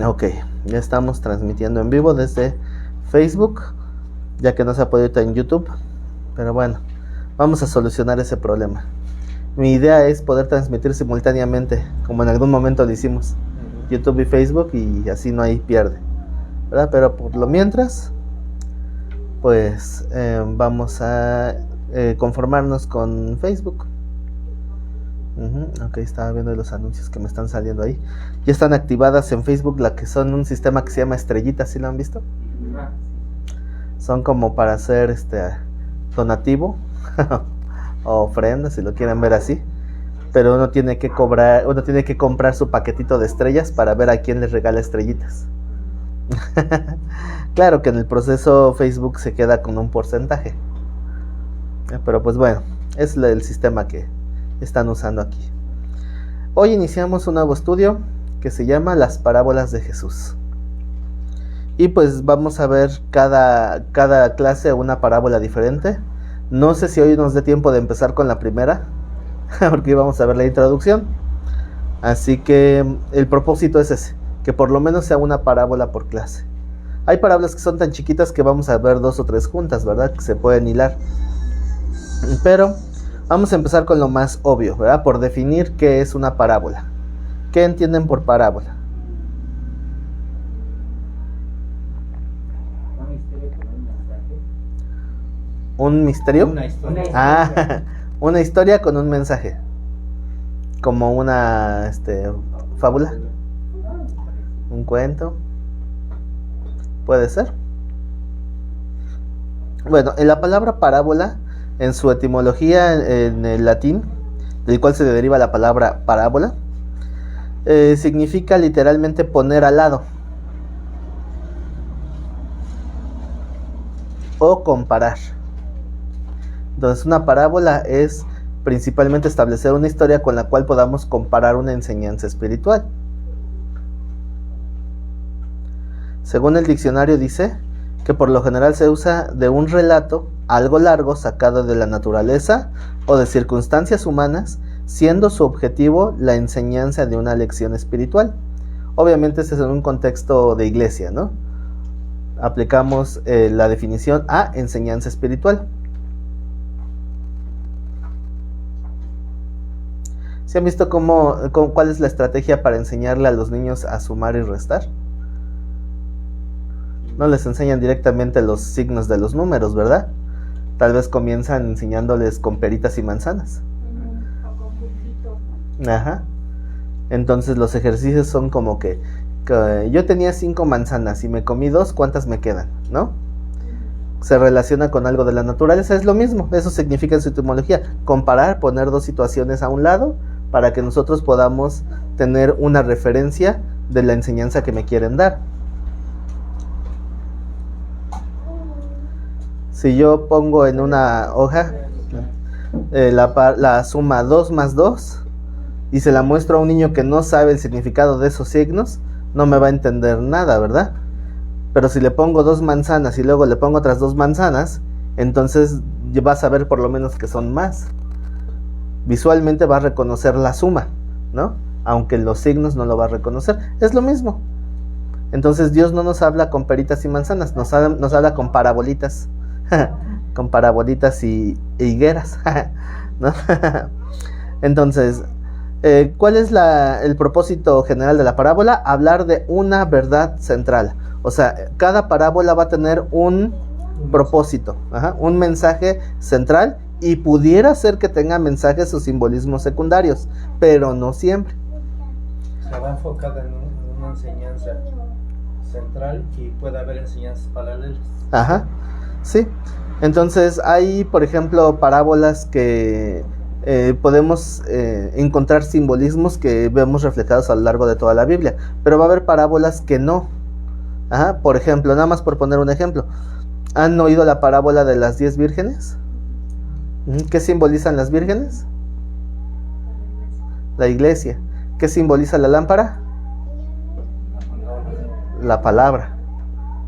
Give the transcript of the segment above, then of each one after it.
Ok, ya estamos transmitiendo en vivo desde Facebook, ya que no se ha podido estar en YouTube. Pero bueno, vamos a solucionar ese problema. Mi idea es poder transmitir simultáneamente, como en algún momento lo hicimos, YouTube y Facebook, y así no hay pierde, ¿verdad? Pero por lo mientras, pues vamos a conformarnos con Facebook. Ok, estaba viendo los anuncios que me están saliendo ahí. Ya están activadas en Facebook la que son un sistema que se llama estrellitas, ¿sí lo han visto? Son como para hacer donativo o ofrenda, si lo quieren ver así. Pero uno tiene que comprar su paquetito de estrellas para ver a quién les regala estrellitas. Claro que en el proceso Facebook se queda con un porcentaje. Pero pues bueno, es el sistema que están usando aquí. Hoy iniciamos un nuevo estudio que se llama Las parábolas de Jesús. Y pues vamos a ver cada clase una parábola diferente. No sé si hoy nos dé tiempo de empezar con la primera, porque vamos a ver la introducción. Así que el propósito es ese, que por lo menos sea una parábola por clase. Hay parábolas que son tan chiquitas que vamos a ver 2 o 3 juntas, ¿verdad? Que se pueden hilar. Pero vamos a empezar con lo más obvio, ¿verdad? Por definir qué es una parábola. ¿Qué entienden por parábola? ¿Un misterio? Una historia. Una historia con un mensaje. Como una fábula. Un cuento. Puede ser. Bueno, en la palabra parábola, en su etimología en el latín, del cual se deriva la palabra parábola, significa literalmente poner al lado o comparar. Entonces, una parábola es principalmente establecer una historia con la cual podamos comparar una enseñanza espiritual. Según el diccionario dice que por lo general se usa de un relato algo largo sacado de la naturaleza o de circunstancias humanas, siendo su objetivo la enseñanza de una lección espiritual. Obviamente este es en un contexto de iglesia, ¿no? Aplicamos la definición a enseñanza espiritual. ¿Se han visto cuál es la estrategia para enseñarle a los niños a sumar y restar? No les enseñan directamente los signos de los números, ¿verdad? Tal vez comienzan enseñándoles con peritas y manzanas. O con puntitos. Ajá. Entonces los ejercicios son como que yo tenía 5 manzanas y me comí 2, ¿cuántas me quedan? ¿No? Se relaciona con algo de la naturaleza, es lo mismo. Eso significa en su etimología, comparar, poner 2 situaciones a un lado para que nosotros podamos tener una referencia de la enseñanza que me quieren dar. Si yo pongo en una hoja la suma 2 más 2 y se la muestro a un niño que no sabe el significado de esos signos, no me va a entender nada, ¿verdad? Pero si le pongo 2 manzanas y luego le pongo otras 2 manzanas, entonces va a saber por lo menos que son más. Visualmente va a reconocer la suma, ¿no? Aunque los signos no lo va a reconocer. Es lo mismo. Entonces Dios no nos habla con peritas y manzanas, nos habla con parabolitas. Con parabolitas y higueras, ¿no? Entonces, ¿cuál es el propósito general de la parábola? Hablar de una verdad central. O sea, cada parábola va a tener un propósito, un mensaje central, y pudiera ser que tenga mensajes o simbolismos secundarios, pero no siempre. Se va enfocada en una enseñanza central y puede haber enseñanzas paralelas. Ajá, sí. Entonces hay, por ejemplo, parábolas que podemos encontrar simbolismos que vemos reflejados a lo largo de toda la Biblia, pero va a haber parábolas que no. Ajá, por ejemplo, nada más por poner un ejemplo, ¿han oído la parábola de las 10 vírgenes? ¿Qué simbolizan las vírgenes? La iglesia. ¿Qué simboliza la lámpara? La palabra.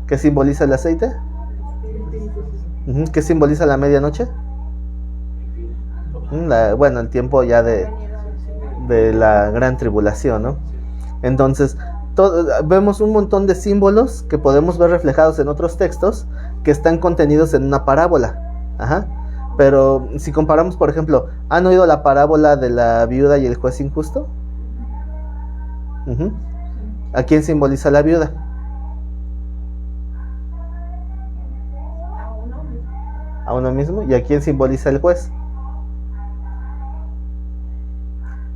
¿Qué simboliza el aceite? ¿Qué simboliza la medianoche? El tiempo ya de la gran tribulación, ¿no? Entonces, vemos un montón de símbolos que podemos ver reflejados en otros textos que están contenidos en una parábola. Ajá. Pero si comparamos, por ejemplo, ¿han oído la parábola de la viuda y el juez injusto? Uh-huh. ¿A quién simboliza la viuda? A uno mismo. ¿Y a quién simboliza el juez?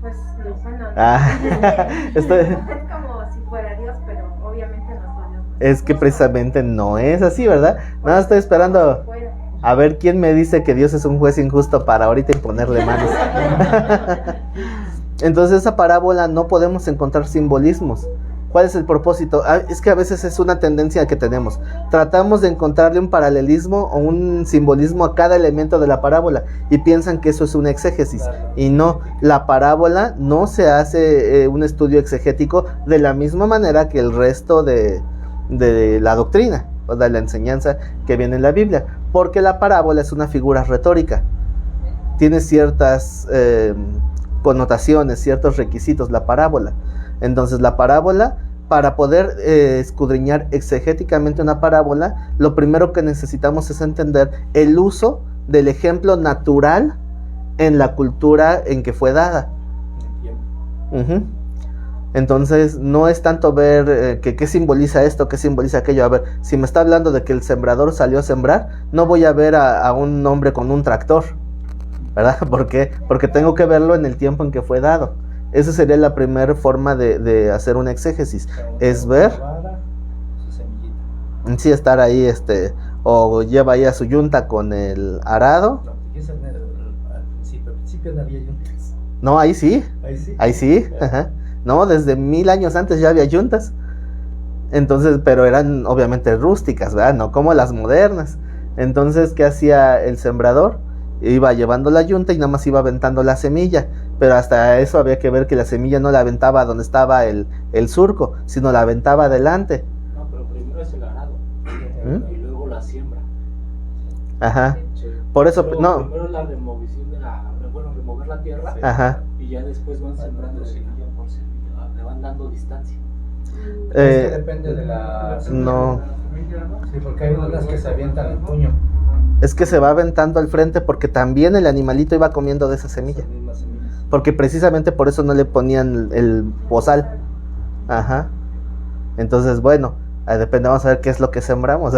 Pues no. Es como si fuera Dios, pero obviamente no son Dios. Es que precisamente no es así, ¿verdad? Nada, estoy esperando a ver quién me dice que Dios es un juez injusto para ahorita imponerle manos. Entonces esa parábola no podemos encontrar simbolismos. ¿Cuál es el propósito? Es que a veces es una tendencia que tenemos. Tratamos de encontrarle un paralelismo o un simbolismo a cada elemento de la parábola y piensan que eso es un exégesis. Y no, la parábola no se hace un estudio exegético de la misma manera que el resto de la doctrina o de la enseñanza que viene en la Biblia. Porque la parábola es una figura retórica. Tiene ciertas connotaciones, ciertos requisitos la parábola. Entonces la parábola, para poder escudriñar exegéticamente una parábola, lo primero que necesitamos es entender el uso del ejemplo natural en la cultura en que fue dada. Uh-huh. Entonces no es tanto ver qué simboliza esto, qué simboliza aquello. A ver, si me está hablando de que el sembrador salió a sembrar, no voy a ver a un hombre con un tractor, ¿verdad? ¿Por qué? Porque tengo que verlo en el tiempo en que fue dado. Esa sería la primera forma de hacer una exégesis, es ver, sí, estar ahí, o lleva ahí a su yunta con el arado. Al principio no había yuntas. No, ahí sí, Yeah. ajá. No, desde 1000 años antes ya había yuntas. Entonces, pero eran obviamente rústicas, ¿verdad? No como las modernas. Entonces, ¿qué hacía el sembrador? Iba llevando la yunta y nada más iba aventando la semilla. Pero hasta eso había que ver que la semilla no la aventaba donde estaba el surco, sino la aventaba adelante. No, pero primero es el arado y luego la siembra. Ajá. Sí. Por eso, Luego, no. primero la removición remover la tierra. Ajá. Y ya después van sembrando semilla por semilla, le van dando distancia. Es que depende de la semilla. No. Sí, porque hay unas que se avientan el puño. Es que se va aventando al frente porque también el animalito iba comiendo de esa semilla. Esas mismas semillas. Porque precisamente por eso no le ponían el bozal. Ajá. Entonces, bueno, depende, vamos a ver qué es lo que sembramos.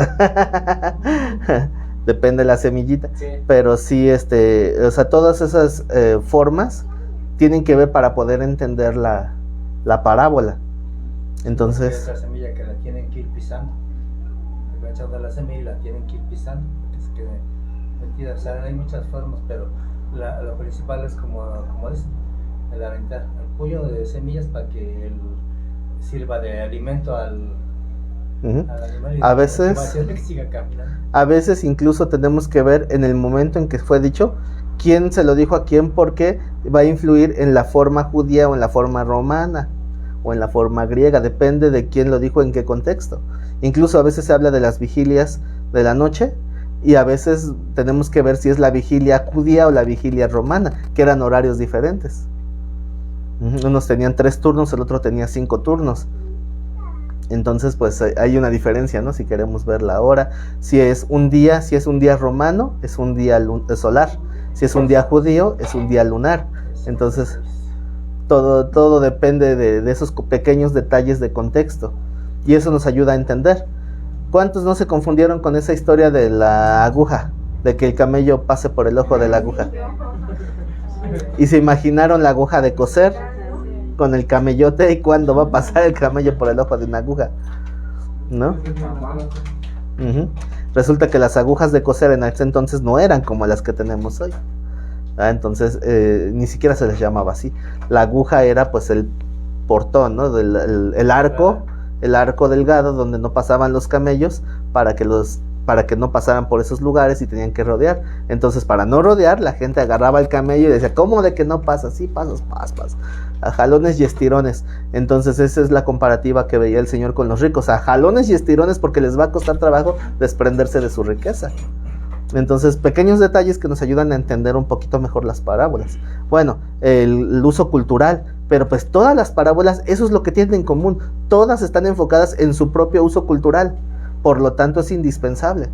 Depende de la semillita. Sí. Pero sí, o sea, todas esas formas tienen que ver para poder entender la parábola. Entonces, Hay otra semilla que la tienen que ir pisando. Le van echando la semilla y la tienen que ir pisando para que se quede metida. O sea, hay muchas formas, pero lo principal es como es el aventar el puño de semillas para que sirva de alimento al animal y A veces- va a hacer que siga caminando. a veces incluso tenemos que ver en el momento en que fue dicho quién se lo dijo a quién, porque va a influir en la forma judía o en la forma romana o en la forma griega, depende de quién lo dijo, en qué contexto. Incluso a veces se habla de las vigilias de la noche y a veces tenemos que ver si es la vigilia judía o la vigilia romana, que eran horarios diferentes. Unos tenían 3 turnos, el otro tenía 5 turnos. Entonces pues hay una diferencia, ¿no? Si queremos ver la hora, si es un día romano, es un día solar, si es un día judío, es un día lunar. Entonces todo depende de esos pequeños detalles de contexto, y eso nos ayuda a entender. ¿Cuántos no se confundieron con esa historia de la aguja? De que el camello pase por el ojo de la aguja. Y se imaginaron la aguja de coser con el camellote, y cuándo va a pasar el camello por el ojo de una aguja, ¿no? Resulta que las agujas de coser en ese entonces no eran como las que tenemos hoy. Entonces ni siquiera se les llamaba así. La aguja era pues el portón, ¿no? El arco delgado donde no pasaban los camellos para que no pasaran por esos lugares y tenían que rodear. Entonces, para no rodear, la gente agarraba el camello y decía, ¿cómo de que no pasa? Sí, pasas, a jalones y estirones. Entonces, esa es la comparativa que veía el Señor con los ricos, a jalones y estirones, porque les va a costar trabajo desprenderse de su riqueza. Entonces, pequeños detalles que nos ayudan a entender un poquito mejor las parábolas. Bueno, el uso cultural. Pero pues todas las parábolas, eso es lo que tienen en común. Todas están enfocadas en su propio uso cultural. Por lo tanto, es indispensable.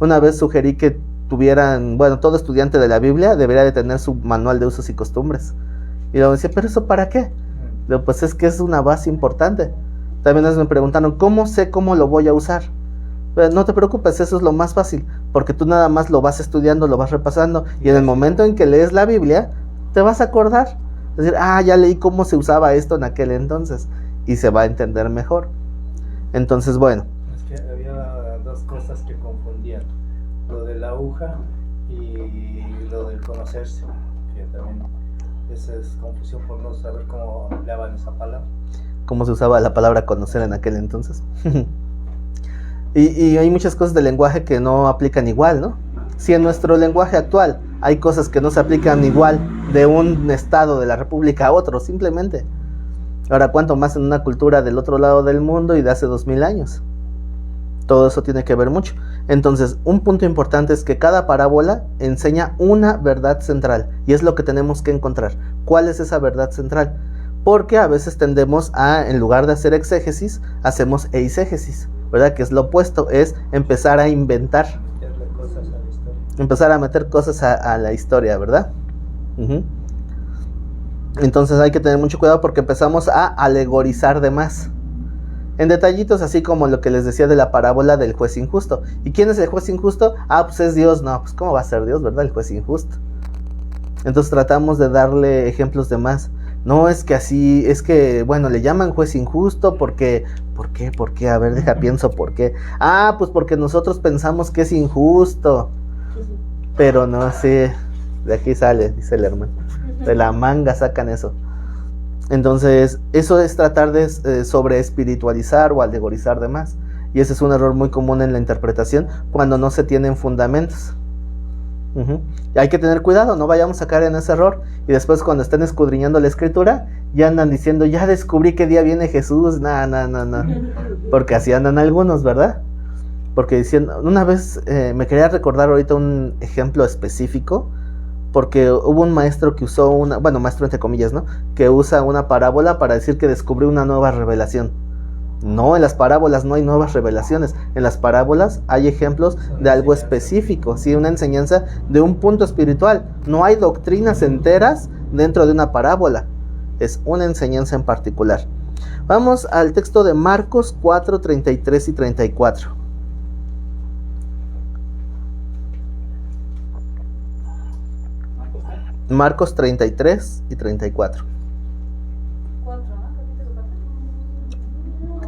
Una vez sugerí que tuvieran, bueno, todo estudiante de la Biblia debería de tener su manual de usos y costumbres. Y luego decía, ¿pero eso para qué? Luego, pues es que es una base importante. También me preguntaron, ¿cómo sé cómo lo voy a usar? Pero no te preocupes, eso es lo más fácil, porque tú nada más lo vas estudiando, lo vas repasando, y en el momento en que lees la Biblia, te vas a acordar. Es decir, ya leí cómo se usaba esto en aquel entonces, y se va a entender mejor. Entonces, bueno. Es que había dos cosas que confundían, lo de la aguja y lo del conocerse, que también esa es confusión por no saber cómo hablaban esa palabra. Cómo se usaba la palabra conocer en aquel entonces. y hay muchas cosas del lenguaje que no aplican igual, ¿no? Si en nuestro lenguaje actual hay cosas que no se aplican igual de un estado de la república a otro, simplemente. Ahora, ¿cuánto más en una cultura del otro lado del mundo y de hace 2000 años? Todo eso tiene que ver mucho. Entonces, un punto importante es que cada parábola enseña una verdad central, y es lo que tenemos que encontrar. ¿Cuál es esa verdad central? Porque a veces tendemos a, en lugar de hacer exégesis, hacemos eisegesis, ¿verdad? Que es lo opuesto, es empezar a inventar. Empezar a meter cosas a la historia, ¿verdad? Entonces hay que tener mucho cuidado porque empezamos a alegorizar de más. En detallitos, así como lo que les decía de la parábola del juez injusto. ¿Y quién es el juez injusto? Pues es Dios. No, pues ¿cómo va a ser Dios, verdad? El juez injusto. Entonces tratamos de darle ejemplos de más. No, es que así, es que, bueno, le llaman juez injusto porque... ¿Por qué? ¿Por qué? A ver, pienso por qué. Pues porque nosotros pensamos que es injusto. Pero no, sí, de aquí sale, dice el hermano. De la manga sacan eso. Entonces, eso es tratar de sobre espiritualizar o alegorizar de más. Y ese es un error muy común en la interpretación cuando no se tienen fundamentos. Y hay que tener cuidado, no vayamos a caer en ese error. Y después cuando estén escudriñando la escritura, ya andan diciendo, ya descubrí qué día viene Jesús. No. Porque así andan algunos, ¿verdad? Porque diciendo, una vez me quería recordar ahorita un ejemplo específico, porque hubo un maestro que usó maestro entre comillas, ¿no? Que usa una parábola para decir que descubrió una nueva revelación. No, en las parábolas no hay nuevas revelaciones. En las parábolas hay ejemplos de algo específico, ¿sí? Una enseñanza de un punto espiritual. No hay doctrinas enteras dentro de una parábola. Es una enseñanza en particular. Vamos al texto de Marcos 4, 33 y 34. Marcos 33 y 34.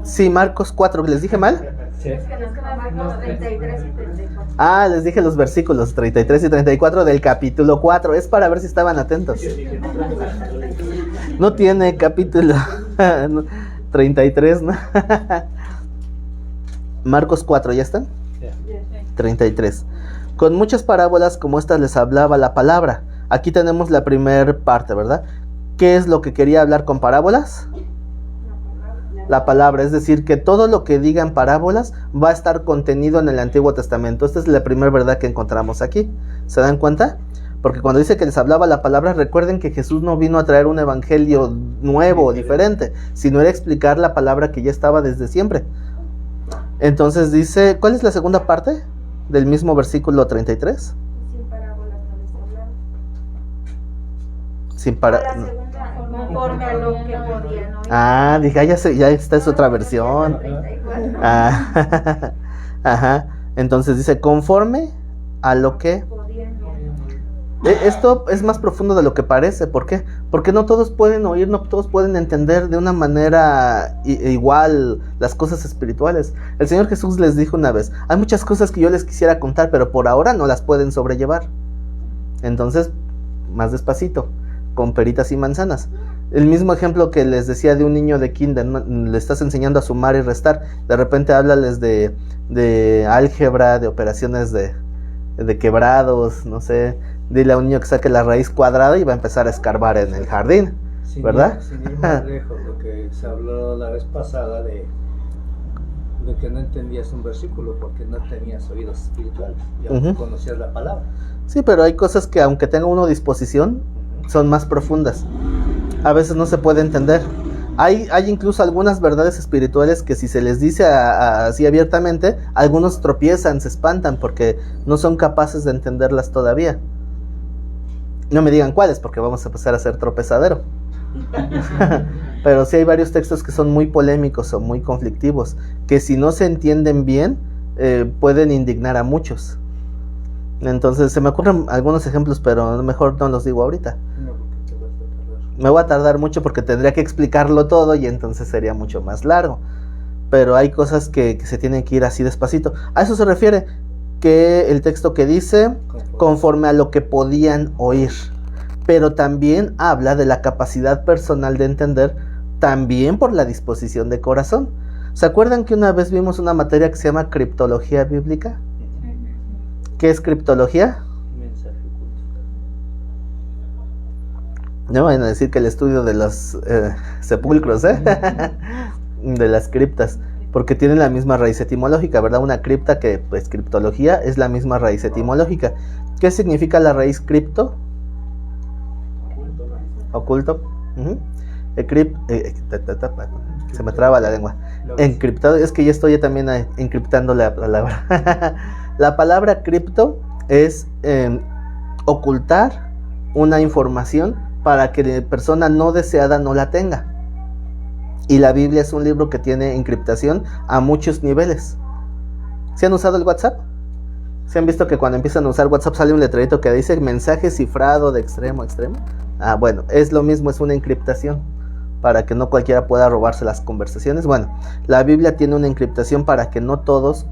Sí, Marcos 4, ¿les dije mal? Sí. Es que nos queda Marcos 33 y 34. Les dije los versículos 33 y 34 del capítulo 4. Es para ver si estaban atentos. No tiene capítulo 33, ¿no? Marcos 4, ¿ya están? 33. Con muchas parábolas como estas les hablaba la palabra. Aquí tenemos la primera parte, ¿verdad? ¿Qué es lo que quería hablar con parábolas? La palabra, es decir, que todo lo que diga en parábolas va a estar contenido en el Antiguo Testamento. Esta es la primera verdad que encontramos aquí. ¿Se dan cuenta? Porque cuando dice que les hablaba la palabra, recuerden que Jesús no vino a traer un evangelio nuevo o diferente, sino era explicar la palabra que ya estaba desde siempre. Entonces dice, ¿cuál es la segunda parte del mismo versículo 33? Sin parábolas no les hablaba. Sin La parábolas. segunda, conforme a lo que podían oír. Dije, ya esta es otra versión. 34. Ajá. Entonces dice, conforme a lo que... Podían oír. Esto es más profundo de lo que parece. ¿Por qué? Porque no todos pueden oír, no todos pueden entender de una manera igual las cosas espirituales. El Señor Jesús les dijo una vez, hay muchas cosas que yo les quisiera contar, pero por ahora no las pueden sobrellevar. Entonces, más despacito, con peritas y manzanas. El mismo ejemplo que les decía de un niño de kinder, ¿no? Le estás enseñando a sumar y restar, de repente háblales de álgebra, de operaciones de quebrados, no sé. Dile a un niño que saque la raíz cuadrada y va a empezar a escarbar en el jardín, ¿verdad? Sin ir más lejos, lo que se habló la vez pasada de que no entendías un versículo porque no tenías oídos espirituales, ya conocías la palabra. Sí, pero hay cosas que aunque tenga uno disposición, son más profundas. a veces no se puede entender. Hay incluso algunas verdades espirituales que si se les dice así abiertamente, algunos tropiezan, se espantan porque no son capaces de entenderlas todavía. No me digan cuáles, porque vamos a empezar a hacer tropezadero. Pero sí hay varios textos que son muy polémicos o muy conflictivos, que si no se entienden bien, pueden indignar a muchos. Entonces se me ocurren algunos ejemplos, pero mejor no los digo ahorita. No, porque te vas a tardar. Me voy a tardar mucho porque tendría que explicarlo todo y entonces sería mucho más largo. Pero hay cosas que se tienen que ir así despacito. A eso se refiere que el texto que dice conforme a lo que podían oír. Pero también habla de la capacidad personal de entender, también por la disposición de corazón. ¿Se acuerdan que una vez vimos una materia que se llama criptología bíblica? ¿Qué es criptología? Mensaje oculto. No vayan a decir que el estudio de los sepulcros, de las criptas, porque tienen la misma raíz etimológica, ¿verdad? Una cripta que, pues, criptología es la misma raíz etimológica. ¿Qué significa la raíz cripto? Oculto. Se me traba la lengua. Encriptado, es que ya estoy también encriptando la palabra. La palabra cripto es ocultar una información para que la persona no deseada no la tenga. Y la Biblia es un libro que tiene encriptación a muchos niveles. ¿Se han usado el WhatsApp? ¿Se han visto que cuando empiezan a usar WhatsApp sale un letrerito que dice mensaje cifrado de extremo a extremo? Ah, bueno, es lo mismo, es una encriptación para que no cualquiera pueda robarse las conversaciones. Bueno, la Biblia tiene una encriptación para que no todos,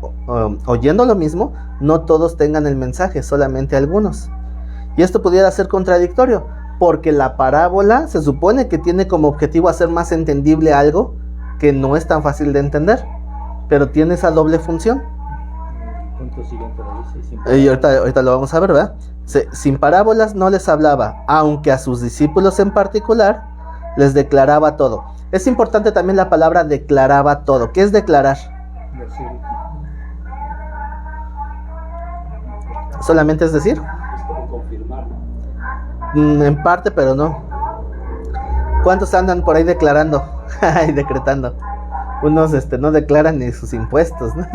oyendo lo mismo, no todos tengan el mensaje, solamente algunos. Y esto pudiera ser contradictorio, porque la parábola se supone que tiene como objetivo hacer más entendible algo que no es tan fácil de entender, pero tiene esa doble función. Punto siguiente lo dice. Y ahorita lo vamos a ver, ¿verdad? Sin parábolas no les hablaba, aunque a sus discípulos en particular les declaraba todo. Es importante también la palabra declaraba todo. ¿Qué es declarar? Decir. ¿Solamente es decir? Es como confirmar. En parte, pero no. ¿Cuántos andan por ahí declarando y decretando? Unos no declaran ni sus impuestos, ¿no?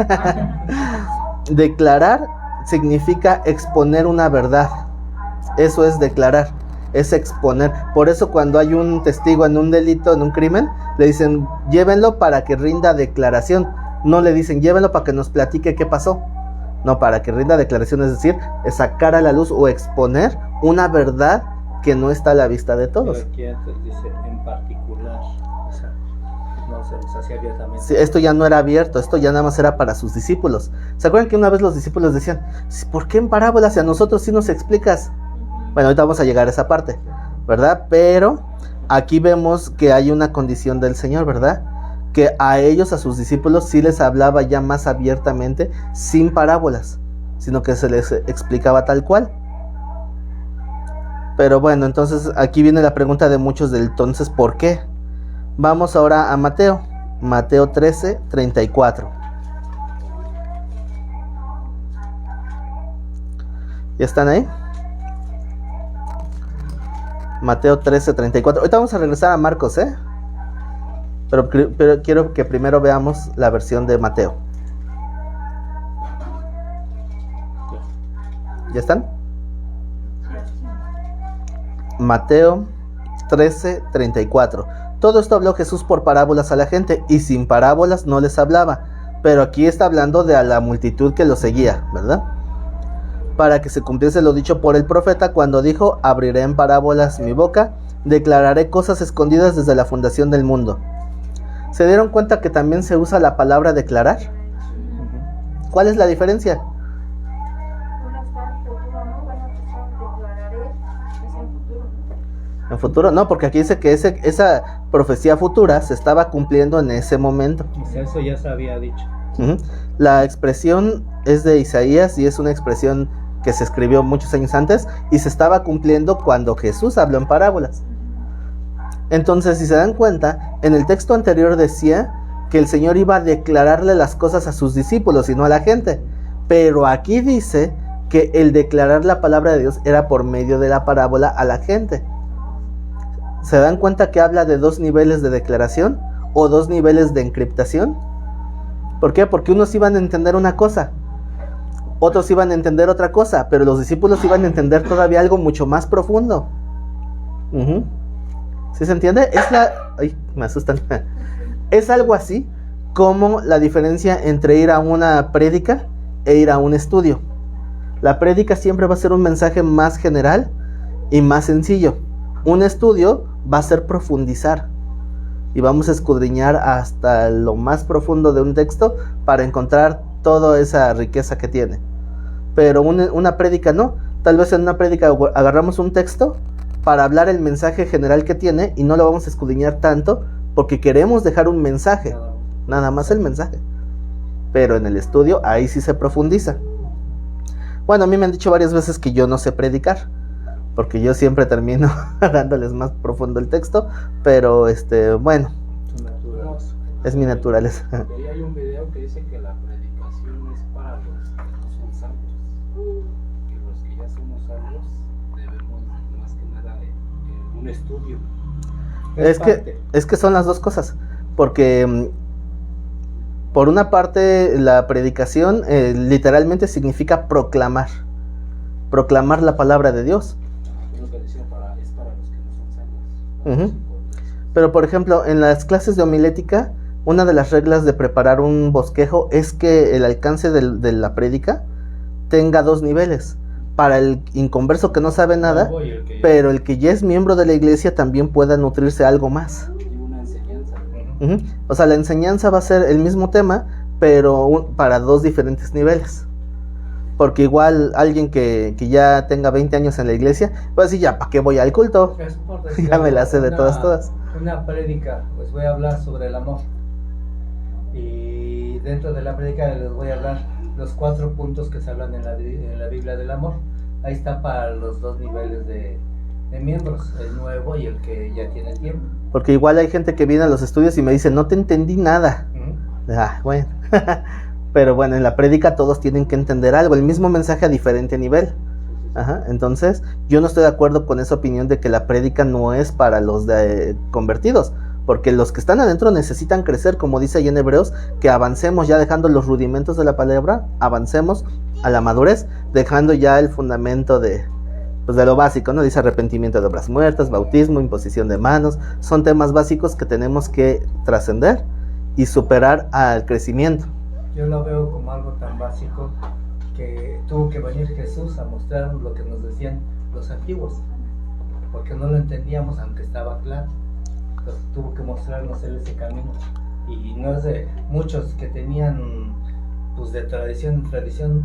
Declarar significa exponer una verdad. Eso es declarar, es exponer. Por eso cuando hay un testigo en un delito, en un crimen, le dicen llévenlo para que rinda declaración. No le dicen llévenlo para que nos platique qué pasó. No, para que rinda declaración, es decir, es sacar a la luz o exponer una verdad que no está a la vista de todos. Pero aquí antes dice en particular, o sea, no se les hacía abiertamente. Sí, esto ya no era abierto, esto ya nada más era para sus discípulos. ¿Se acuerdan que una vez los discípulos decían, ¿por qué en parábolas y a nosotros sí nos explicas? Bueno, ahorita vamos a llegar a esa parte, ¿verdad? Pero aquí vemos que hay una condición del Señor, ¿verdad? Que a ellos, a sus discípulos, sí les hablaba ya más abiertamente, sin parábolas, sino que se les explicaba tal cual. Pero bueno, entonces aquí viene la pregunta de muchos del entonces, ¿por qué? Vamos ahora a Mateo 13, 34. ¿Ya están ahí? Mateo 13, 34. Ahorita vamos a regresar a Marcos, pero quiero que primero veamos la versión de Mateo. ¿Ya están? Mateo 13, 34. Todo esto habló Jesús por parábolas a la gente, y sin parábolas no les hablaba. Pero aquí está hablando de a la multitud que lo seguía, ¿verdad? Para que se cumpliese lo dicho por el profeta cuando dijo: abriré en parábolas mi boca, declararé cosas escondidas desde la fundación del mundo. ¿Se dieron cuenta que también se usa la palabra declarar? ¿Cuál es la diferencia? Una está en futuro, ¿no? Bueno, declararé, es en futuro. En futuro, no, porque aquí dice que esa profecía futura se estaba cumpliendo en ese momento. O sea, eso ya se había dicho. La expresión es de Isaías y es una expresión que se escribió muchos años antes y se estaba cumpliendo cuando Jesús habló en parábolas. Entonces, si se dan cuenta, en el texto anterior decía que el Señor iba a declararle las cosas a sus discípulos y no a la gente. Pero aquí dice que el declarar la palabra de Dios era por medio de la parábola a la gente. ¿Se dan cuenta que habla de 2 niveles de declaración o 2 niveles de encriptación? ¿Por qué? Porque unos iban a entender una cosa, otros iban a entender otra cosa, pero los discípulos iban a entender todavía algo mucho más profundo. ¿Sí se entiende? Ay, me asustan. Es algo así como la diferencia entre ir a una prédica e ir a un estudio. La prédica siempre va a ser un mensaje más general y más sencillo. Un estudio va a ser profundizar y vamos a escudriñar hasta lo más profundo de un texto para encontrar toda esa riqueza que tiene. Pero una prédica no. Tal vez en una prédica agarramos un texto para hablar el mensaje general que tiene y no lo vamos a escudriñar tanto porque queremos dejar un mensaje, nada más el mensaje. Pero en el estudio ahí sí se profundiza. Bueno, a mí me han dicho varias veces que yo no sé predicar, porque yo siempre termino dándoles más profundo el texto, pero bueno, es mi naturaleza. Y ahí hay un video que dice que la predicación es para los que no son santos, que los que ya somos salvos debemos más que nada un estudio. Es que son las dos cosas, porque por una parte la predicación literalmente significa proclamar la palabra de Dios. Lo que decía, es para los que no son salvos. Pero por ejemplo, en las clases de homilética, una de las reglas de preparar un bosquejo es que el alcance de la prédica tenga 2 niveles. Para el inconverso que no sabe nada, pero el que ya es miembro de la iglesia también pueda nutrirse algo más. Y una enseñanza. O sea, la enseñanza va a ser el mismo tema, pero para 2 diferentes niveles. Porque igual alguien que ya tenga 20 años en la iglesia va a decir, ya, ¿para qué voy al culto? Ya me la sé de todas. Una prédica, pues voy a hablar sobre el amor. Y dentro de la prédica les voy a hablar los 4 puntos que se hablan en la Biblia del amor. Ahí está para los 2 niveles de miembros, el nuevo y el que ya tiene tiempo. Porque igual hay gente que viene a los estudios y me dice, no te entendí nada. Bueno. Pero bueno, en la prédica todos tienen que entender algo, el mismo mensaje a diferente nivel. Entonces, yo no estoy de acuerdo con esa opinión de que la prédica no es para los convertidos, porque los que están adentro necesitan crecer, como dice ahí en Hebreos, que avancemos ya dejando los rudimentos de la palabra, avancemos a la madurez, dejando ya el fundamento de lo básico, ¿no? Dice arrepentimiento de obras muertas, bautismo, imposición de manos, son temas básicos que tenemos que trascender y superar al crecimiento. Yo lo veo como algo tan básico que tuvo que venir Jesús a mostrarnos lo que nos decían los antiguos, porque no lo entendíamos aunque estaba claro. Entonces tuvo que mostrarnos él ese camino, y no es de muchos que tenían pues de tradición en tradición,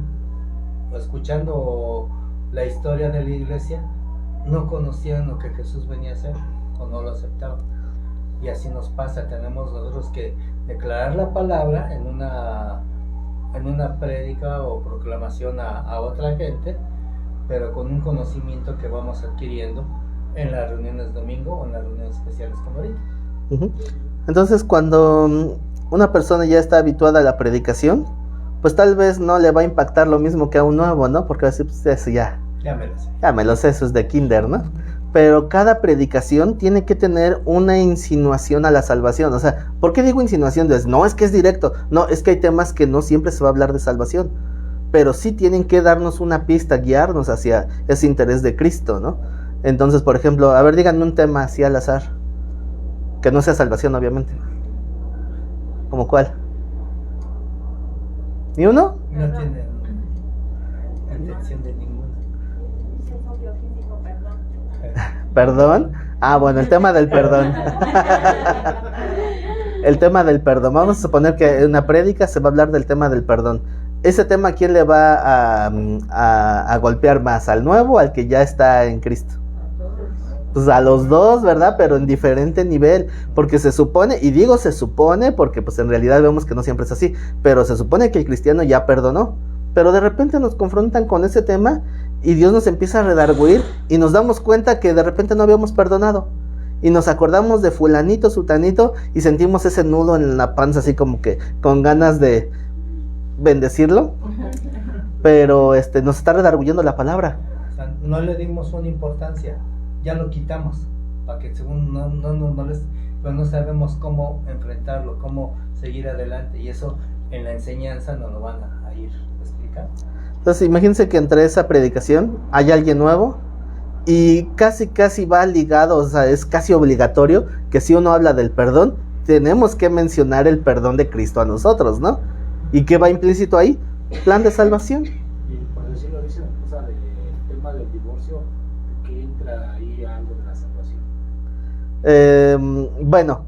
escuchando la historia de la iglesia, no conocían lo que Jesús venía a hacer o no lo aceptaban. Y así nos pasa, tenemos nosotros que declarar la palabra en una prédica o proclamación a otra gente, pero con un conocimiento que vamos adquiriendo en las reuniones domingo o en las reuniones especiales como ahorita. Entonces, cuando una persona ya está habituada a la predicación, pues tal vez no le va a impactar lo mismo que a un nuevo, ¿no? Porque va a decir, pues eso ya me lo sé, eso es de kinder, ¿no? Pero cada predicación tiene que tener una insinuación a la salvación. O sea, ¿por qué digo insinuación? No es que es directo, no, es que hay temas que no siempre se va a hablar de salvación, pero sí tienen que darnos una pista, guiarnos hacia ese interés de Cristo, ¿no? Entonces, por ejemplo, a ver, díganme un tema así al azar, que no sea salvación, obviamente. ¿Cómo cuál? ¿Ni uno? No tienen intención de ninguna. ¿Perdón? Ah, bueno, el tema del perdón. El tema del perdón. Vamos a suponer que en una prédica se va a hablar del tema del perdón. Ese tema, ¿a quién le va a golpear más? ¿Al nuevo o al que ya está en Cristo? Pues a los dos, ¿verdad? Pero en diferente nivel, porque se supone, y digo se supone porque pues en realidad vemos que no siempre es así, pero se supone que el cristiano ya perdonó, pero de repente nos confrontan con ese tema y Dios nos empieza a redarguir y nos damos cuenta que de repente no habíamos perdonado y nos acordamos de fulanito, sutanito y sentimos ese nudo en la panza así como que con ganas de bendecirlo, pero nos está redarguyendo la palabra. O sea, no le dimos una importancia, ya lo quitamos, para que según no nos moleste, pero no sabemos cómo enfrentarlo, cómo seguir adelante, y eso en la enseñanza nos lo van a ir explicando. Entonces imagínense que entre esa predicación hay alguien nuevo y casi va ligado, o sea, es casi obligatorio que si uno habla del perdón, tenemos que mencionar el perdón de Cristo a nosotros, ¿no? ¿Y qué va implícito ahí? Plan de salvación. Y por decirlo, dice la cosa del tema del divorcio, que entra ahí algo de la salvación. Bueno,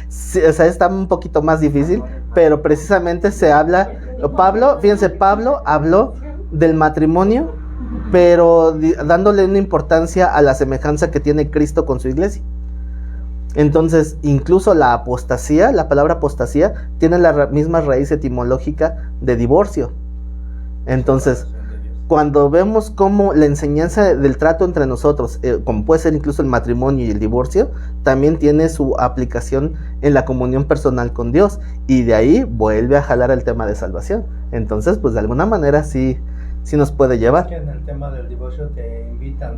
sí, o sea, está un poquito más difícil, pero precisamente se habla, fíjense, Pablo habló del matrimonio, pero dándole una importancia a la semejanza que tiene Cristo con su iglesia. Entonces, incluso la apostasía, la palabra apostasía, tiene la misma raíz etimológica de divorcio. Entonces, cuando vemos cómo la enseñanza del trato entre nosotros, como puede ser incluso el matrimonio y el divorcio, también tiene su aplicación en la comunión personal con Dios, y de ahí vuelve a jalar el tema de salvación. Entonces, pues de alguna manera sí nos puede llevar. Es que en el tema del divorcio te invitan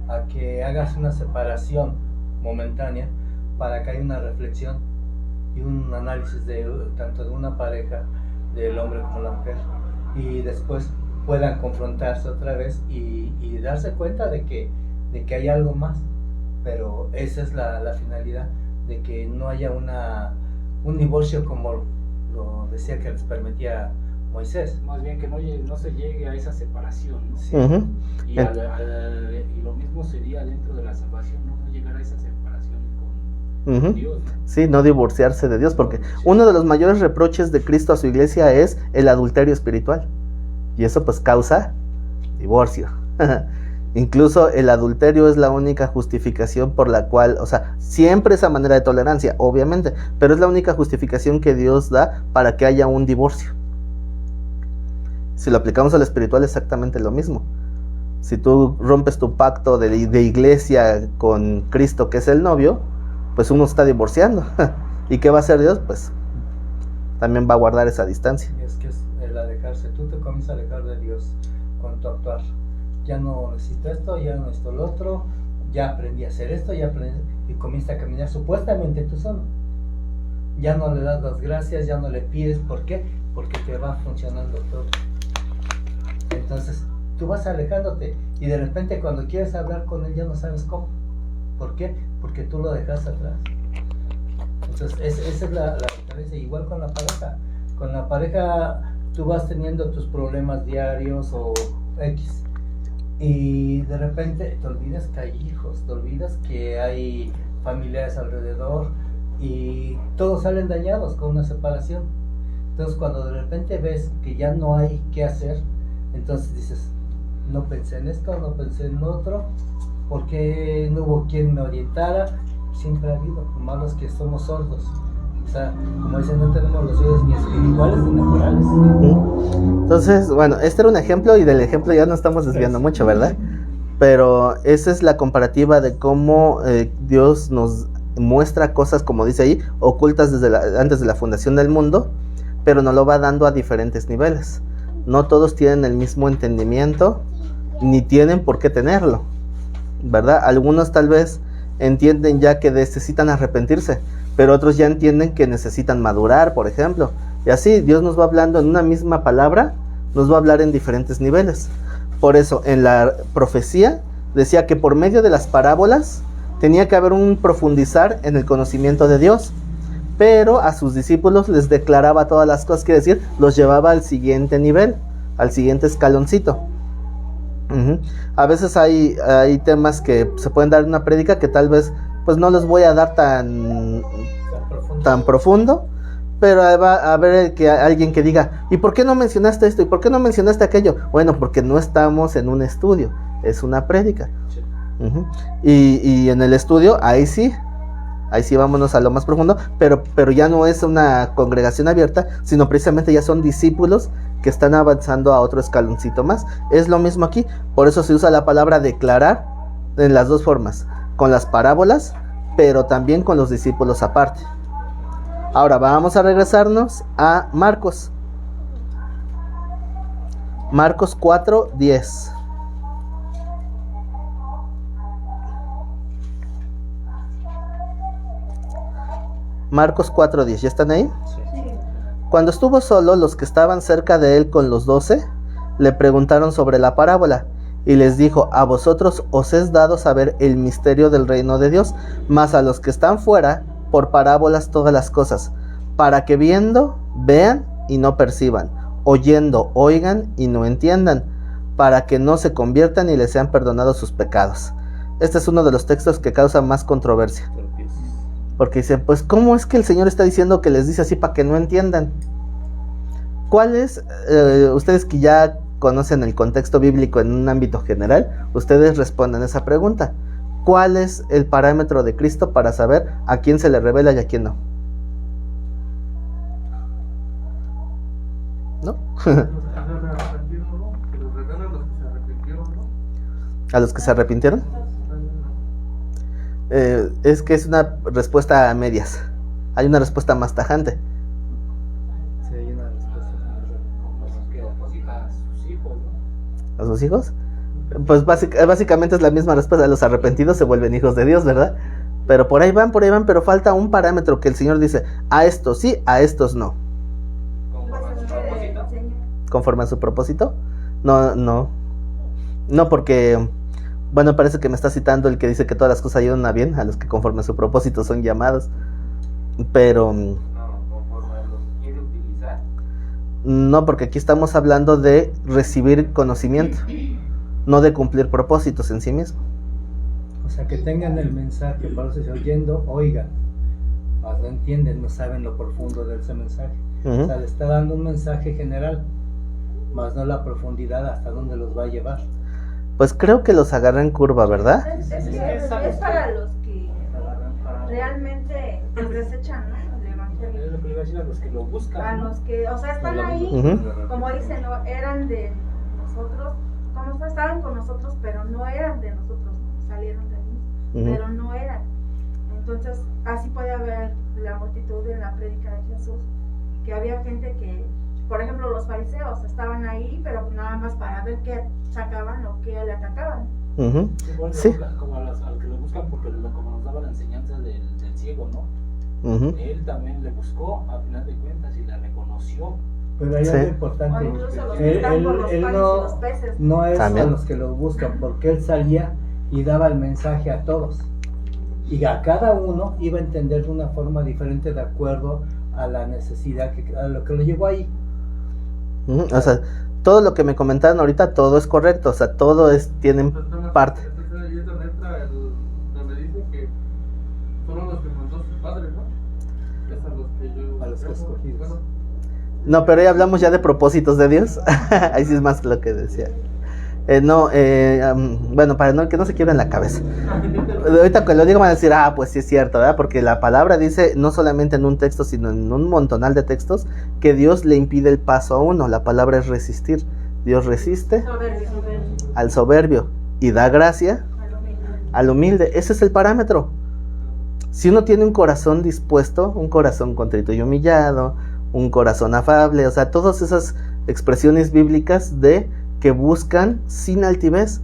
a que hagas una separación momentánea para que haya una reflexión y un análisis de tanto de una pareja, del hombre como la mujer, y después puedan confrontarse otra vez y darse cuenta de que hay algo más. Pero esa es la finalidad, de que no haya un divorcio como lo decía que les permitía Moisés. Más bien que no se llegue a esa separación, ¿no? Sí. Uh-huh. Y lo mismo sería dentro de la salvación, no llegar a esa separación con Uh-huh. Dios, ¿no? Sí, no divorciarse de Dios, porque uno de los mayores reproches de Cristo a su iglesia es el adulterio espiritual, y eso pues causa divorcio. Incluso el adulterio es la única justificación por la cual, o sea, siempre esa manera de tolerancia, obviamente, pero es la única justificación que Dios da para que haya un divorcio. Si lo aplicamos al espiritual, exactamente lo mismo. Si tú rompes tu pacto de iglesia con Cristo, que es el novio, pues uno está divorciando. ¿Y qué va a hacer Dios? Pues también va a guardar esa distancia. Y es que es el alejarse, tú te comienzas a alejar de Dios con tu actuar. Ya no necesito esto, ya no necesito lo otro, ya aprendí a hacer esto, y comienzas a caminar supuestamente tú solo. Ya no le das las gracias, ya no le pides. ¿Por qué? Porque te va funcionando todo. Entonces tú vas alejándote, y de repente cuando quieres hablar con él ya no sabes cómo. ¿Por qué? Porque tú lo dejas atrás. Entonces esa es la diferencia. Igual con la pareja. Con la pareja tú vas teniendo tus problemas diarios o X, y de repente te olvidas que hay hijos, te olvidas que hay familiares alrededor, y todos salen dañados con una separación. Entonces cuando de repente ves que ya no hay qué hacer, entonces dices, no pensé en esto, no pensé en otro, porque no hubo quien me orientara. Siempre ha habido, lo malo es que somos sordos. O sea, como dicen, no tenemos los oídos ni espirituales ni naturales. Entonces, bueno, este era un ejemplo, y del ejemplo ya no estamos desviando mucho, ¿verdad? Pero esa es la comparativa de cómo Dios nos muestra cosas, como dice ahí, ocultas antes de la fundación del mundo, pero nos lo va dando a diferentes niveles. No todos tienen el mismo entendimiento, ni tienen por qué tenerlo, ¿verdad? Algunos tal vez entienden ya que necesitan arrepentirse, pero otros ya entienden que necesitan madurar, por ejemplo. Y así Dios nos va hablando en una misma palabra, nos va a hablar en diferentes niveles. Por eso en la profecía decía que por medio de las parábolas tenía que haber un profundizar en el conocimiento de Dios, pero a sus discípulos les declaraba todas las cosas, quiere decir, los llevaba al siguiente nivel, al siguiente escaloncito. Uh-huh. A veces hay temas que se pueden dar en una prédica que tal vez pues no los voy a dar tan profundo, pero va a haber alguien que diga, ¿y por qué no mencionaste esto? ¿Y por qué no mencionaste aquello? Bueno, porque no estamos en un estudio, es una prédica. Sí. Uh-huh. Y en el estudio, ahí sí vámonos a lo más profundo, pero ya no es una congregación abierta, sino precisamente ya son discípulos que están avanzando a otro escaloncito más. Es lo mismo aquí, por eso se usa la palabra declarar en las dos formas, con las parábolas, pero también con los discípulos aparte. Ahora vamos a regresarnos a Marcos 4:10. Marcos 4:10, ¿ya están ahí? Sí. Cuando estuvo solo, los que estaban cerca de él con los 12 le preguntaron sobre la parábola y les dijo: a vosotros os es dado saber el misterio del reino de Dios, mas a los que están fuera, por parábolas todas las cosas, para que viendo, vean y no perciban, oyendo, oigan y no entiendan, para que no se conviertan y les sean perdonados sus pecados. Este es uno de los textos que causa más controversia. Porque dicen, pues, ¿cómo es que el Señor está diciendo que les dice así para que no entiendan? ¿Cuál es, ustedes que ya conocen el contexto bíblico en un ámbito general, ustedes responden esa pregunta? ¿Cuál es el parámetro de Cristo para saber a quién se le revela y a quién no? ¿No? ¿A los que se arrepintieron? Es que es una respuesta a medias. Hay una respuesta más tajante. Sí, hay una respuesta. A sus hijos, ¿no? ¿A sus hijos? Pues básicamente es la misma respuesta. Los arrepentidos se vuelven hijos de Dios, ¿verdad? Pero por ahí van, pero falta un parámetro que el Señor dice: a estos sí, a estos no. Conforme a su propósito. ¿Conforme a su propósito? No, porque, bueno, parece que me está citando el que dice que todas las cosas ayudan a bien, a los que conforme a su propósito son llamados. Pero No, conforme a lo que quiere utilizar. no, porque aquí estamos hablando de recibir conocimiento, no de cumplir propósitos en sí mismo. O sea, que tengan el mensaje, por eso oyendo, oigan. Mas no entienden, no saben lo profundo de ese mensaje. O sea, le está dando un mensaje general, más no la profundidad hasta dónde los va a llevar. Pues creo que los agarra en curva, ¿verdad? Es para los que realmente desechan, ¿no? El Es evangelio. lo que le iba a decir a los que lo buscan. A los que, o sea, están ahí, Ujú. como dicen, ¿no? Eran de nosotros, como estaban con nosotros, pero no eran de nosotros, ¿no? Salieron de mí, pero no eran. Entonces, así puede haber la multitud en la prédica de Jesús, que había gente que, por ejemplo, los fariseos estaban ahí, pero nada más para ver qué sacaban o qué le atacaban. Ujú. Igual Sí. como a los que lo buscan, porque como nos daba la enseñanza del ciego, ¿no? Ujú. Él también le buscó, a final de cuentas, y la reconoció. Pero hay Sí. algo O importante. incluso los que están por los panes y los peces. No es También. a los que lo buscan, porque él salía y daba el mensaje a todos. Y a cada uno iba a entender de una forma diferente de acuerdo a la necesidad, a lo que lo llevó ahí. Ujú. O sea, todo lo que me comentaron ahorita, todo es correcto. O sea, todo tienen parte. Entonces ahí es donde entra donde dice que fueron los que mandó su padre, ¿no? Es a los que yo... A los escogidos. Bueno, No, pero hoy hablamos ya de propósitos de Dios. Ahí sí es más lo que decía. Bueno, para que no se quiebren la cabeza. Ahorita que lo digo van a decir, pues sí es cierto, ¿verdad? Porque la palabra dice, no solamente en un texto, sino en un montonal de textos, que Dios le impide el paso a uno. La palabra es resistir. Dios resiste Soberbio, al soberbio y da gracia al humilde. Ese es el parámetro. Si uno tiene un corazón dispuesto, un corazón contrito y humillado, un corazón afable, o sea, todas esas expresiones bíblicas de que buscan sin altivez.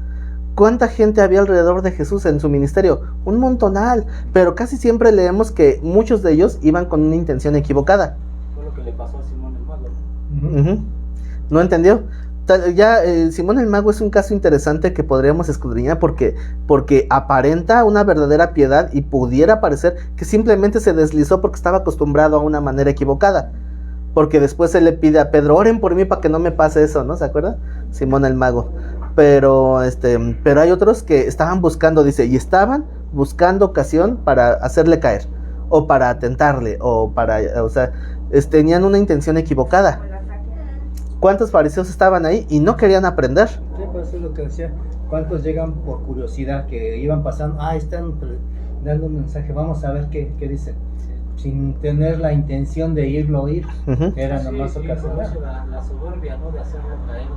¿Cuánta gente había alrededor de Jesús en su ministerio? Un montonal, pero casi siempre leemos que muchos de ellos iban con una intención equivocada. Fue lo que le pasó a Simón el Mago, ¿no? Ujú. ¿No entendió? Simón el Mago es un caso interesante que podríamos escudriñar porque aparenta una verdadera piedad y pudiera parecer que simplemente se deslizó porque estaba acostumbrado a una manera equivocada. Porque después se le pide a Pedro, oren por mí para que no me pase eso, ¿no? ¿Se acuerda? Simón el Mago. Pero hay otros que estaban buscando, dice, y estaban buscando ocasión para hacerle caer, o para atentarle, tenían una intención equivocada. ¿Cuántos fariseos estaban ahí y no querían aprender? Sí, pues eso es lo que decía. ¿Cuántos llegan por curiosidad, que iban pasando, están dando un mensaje, vamos a ver qué dicen? Sin tener la intención de irlo a oír, Ujú. era nomás Sí, ocasionar. la soberbia, ¿no? De hacerlo caer, de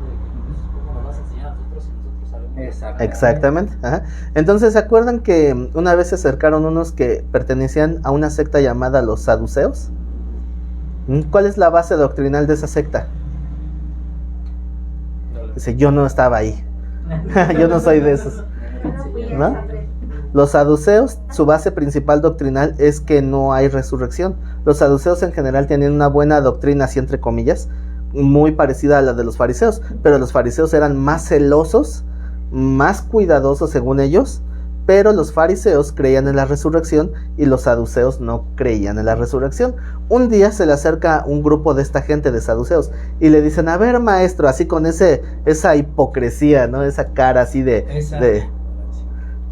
cómo nos vas a enseñar a nosotros si nosotros sabemos. Exactamente. Ajá. Entonces, ¿se acuerdan que una vez se acercaron unos que pertenecían a una secta llamada los saduceos? ¿Cuál es la base doctrinal de esa secta? Dice, yo no estaba ahí. Yo no soy de esos. ¿No? Los saduceos, su base principal doctrinal es que no hay resurrección. Los saduceos en general tienen una buena doctrina, así entre comillas, muy parecida a la de los fariseos, pero los fariseos eran más celosos, más cuidadosos según ellos, pero los fariseos creían en la resurrección y los saduceos no creían en la resurrección. Un día se le acerca un grupo de esta gente de saduceos y le dicen, a ver, maestro, así con esa hipocresía, ¿no? Esa cara así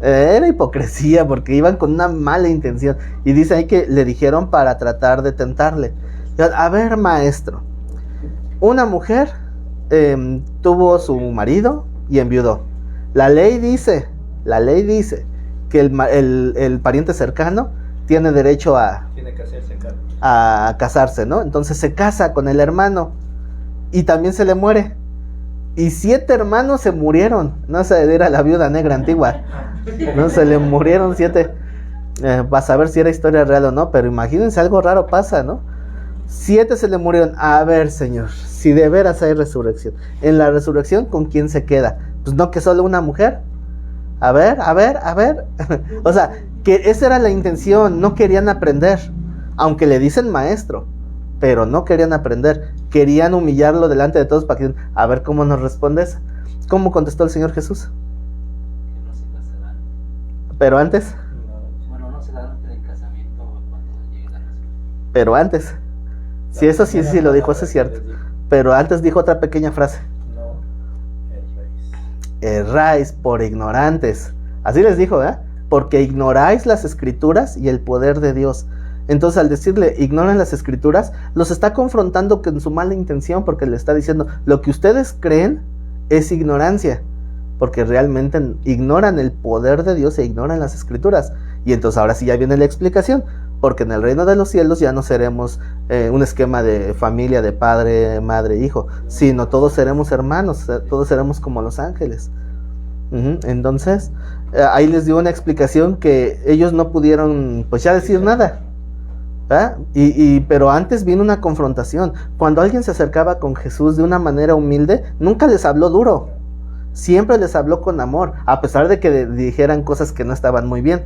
era hipocresía porque iban con una mala intención. Y dice ahí que le dijeron para tratar de tentarle. A ver, maestro, una mujer tuvo su marido y enviudó. La ley dice que el pariente cercano tiene derecho Tiene que hacerse cargo. a casarse, ¿no? Entonces se casa con el hermano y también se le muere. Y 7 hermanos se murieron. No se era la viuda negra antigua. No, se le murieron 7. Vas a ver si era historia real o no, pero imagínense, algo raro pasa, ¿no? 7 se le murieron. A ver, Señor, si de veras hay resurrección. En la resurrección, ¿con quién se queda? Pues no, que solo una mujer. A ver. O sea, que esa era la intención. No querían aprender, aunque le dicen maestro, pero no querían aprender. Querían humillarlo delante de todos para que, a ver cómo nos respondes. ¿Cómo contestó el Señor Jesús? Que no se casarán. Pero antes. Bueno, no se darán el casamiento cuando llegue la resurrección. Pero antes. Sí, eso sí lo dijo, eso es cierto. Pero antes dijo otra pequeña frase. No, Erráis por ignorantes. Así les dijo, ¿eh? Porque ignoráis las escrituras y el poder de Dios. Entonces, al decirle ignoran las escrituras, los está confrontando con su mala intención, porque le está diciendo, lo que ustedes creen es ignorancia, porque realmente ignoran el poder de Dios e ignoran las escrituras. Y entonces ahora sí ya viene la explicación, porque en el reino de los cielos ya no seremos un esquema de familia, de padre, madre, hijo, sino todos seremos hermanos, todos seremos como los ángeles. Entonces, ahí les dio una explicación que ellos no pudieron, pues ya decir nada. Pero antes vino una confrontación. Cuando alguien se acercaba con Jesús de una manera humilde, nunca les habló duro, siempre les habló con amor, a pesar de que dijeran cosas que no estaban muy bien.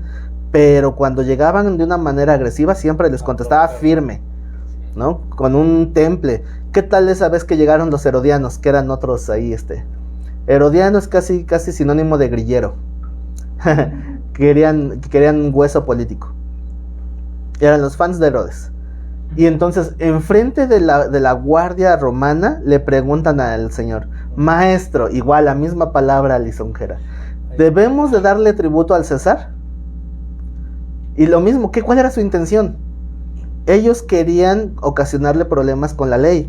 Pero cuando llegaban de una manera agresiva, siempre les contestaba firme, ¿no? Con un temple. ¿Qué tal esa vez que llegaron los herodianos, que eran otros ahí, Herodiano es casi sinónimo de grillero. querían hueso político. Eran los fans de Herodes. Y entonces, enfrente de la guardia romana, le preguntan al Señor, maestro, igual la misma palabra lisonjera, ¿debemos de darle tributo al César? Y lo mismo, ¿cuál era su intención? Ellos querían ocasionarle problemas con la ley.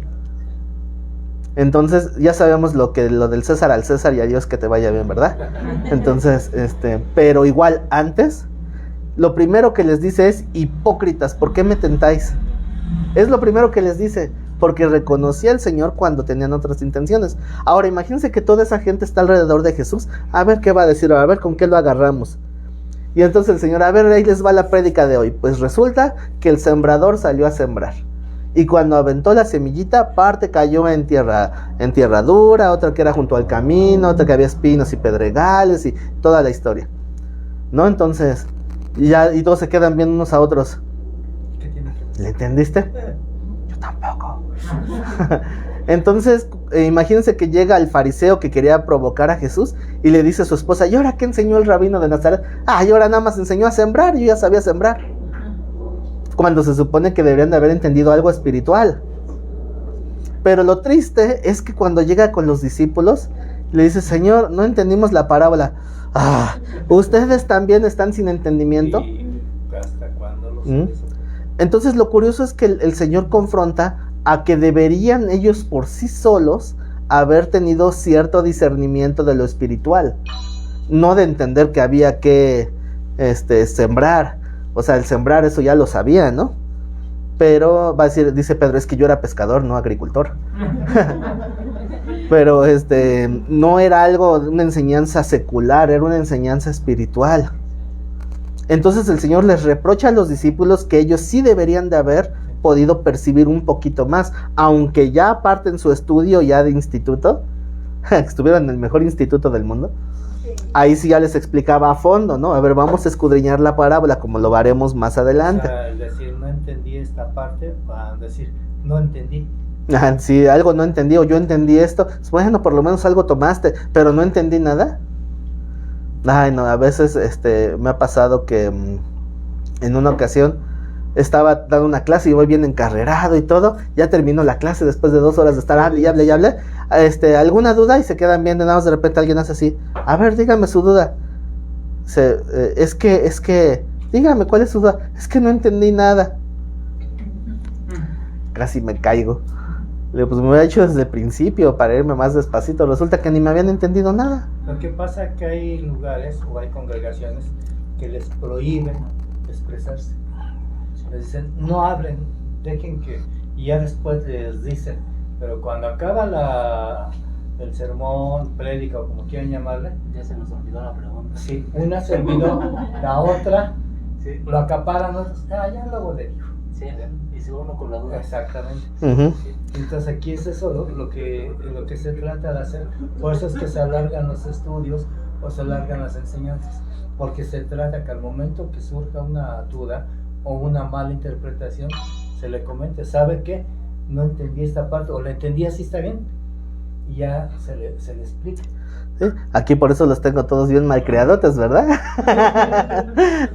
Entonces, ya sabemos lo del César al César y a Dios que te vaya bien, ¿verdad? Entonces, pero igual, antes, lo primero que les dice es, hipócritas, ¿por qué me tentáis? Es lo primero que les dice, porque reconocía al Señor cuando tenían otras intenciones. Ahora, imagínense que toda esa gente está alrededor de Jesús, a ver qué va a decir, a ver con qué lo agarramos. Y entonces el Señor, a ver, ahí les va la prédica de hoy. Pues resulta que el sembrador salió a sembrar. Y cuando aventó la semillita, parte cayó en tierra dura, otra que era junto al camino, otra que había espinos y pedregales y toda la historia, ¿no? Entonces, y todos se quedan viendo unos a otros. ¿Qué tiene que ver? ¿Le entendiste? Yo tampoco. Entonces, imagínense que llega el fariseo que quería provocar a Jesús y le dice a su esposa, ¿y ahora qué enseñó el rabino de Nazaret? Y ahora nada más enseñó a sembrar, yo ya sabía sembrar. Cuando se supone que deberían de haber entendido algo espiritual. Pero lo triste es que cuando llega con los discípulos, le dice, Señor, no entendimos la parábola. ¿Ustedes también están sin entendimiento? ¿Y hasta cuándo los Entonces lo curioso es que el Señor confronta a que deberían ellos por sí solos haber tenido cierto discernimiento de lo espiritual, no de entender que había que sembrar. O sea, el sembrar eso ya lo sabía, ¿no? Pero dice Pedro, es que yo era pescador, no agricultor. Pero no era una enseñanza secular, era una enseñanza espiritual. Entonces el Señor les reprocha a los discípulos que ellos sí deberían de haber podido percibir un poquito más, aunque ya aparte en su estudio ya de instituto, estuvieron en el mejor instituto del mundo, ahí sí ya les explicaba a fondo, ¿no? A ver, vamos a escudriñar la parábola como lo haremos más adelante. O sea, al decir no entendí esta parte, van a decir no entendí. Ajá, si algo no entendí o yo entendí esto, bueno, por lo menos algo tomaste, pero no entendí nada. Ay, no, a veces me ha pasado que en una ocasión estaba dando una clase y voy bien encarrerado y todo, ya terminó la clase después de 2 horas de estar hable y hable y hable, ¿alguna duda? Y se quedan viendo, nada más de repente alguien hace así, a ver, dígame su duda. Es que, dígame, ¿cuál es su duda? Es que no entendí nada. Casi me caigo. Le digo, pues me hubiera hecho desde el principio para irme más despacito. Resulta que ni me habían entendido nada. Lo que pasa es que hay lugares o hay congregaciones que les prohíben expresarse. Les dicen, no hablen, dejen que... Y ya después les dicen, pero cuando acaba el sermón, prédica o como quieran llamarle, Ya se nos olvidó la pregunta. sí, una se olvidó, la otra Sí, lo acaparan, otros, ya luego le dijo. sí, y se va uno con la duda. Exactamente. Uh-huh. Entonces aquí es eso lo que se trata de hacer. Por eso es que se alargan los estudios o se alargan las enseñanzas, porque se trata que al momento que surja una duda o una mala interpretación, se le comente, ¿sabe qué? No entendí esta parte, o la entendí así, está bien, y ya se le explica. ¿Sí? Aquí por eso los tengo todos bien malcriadotes, ¿verdad?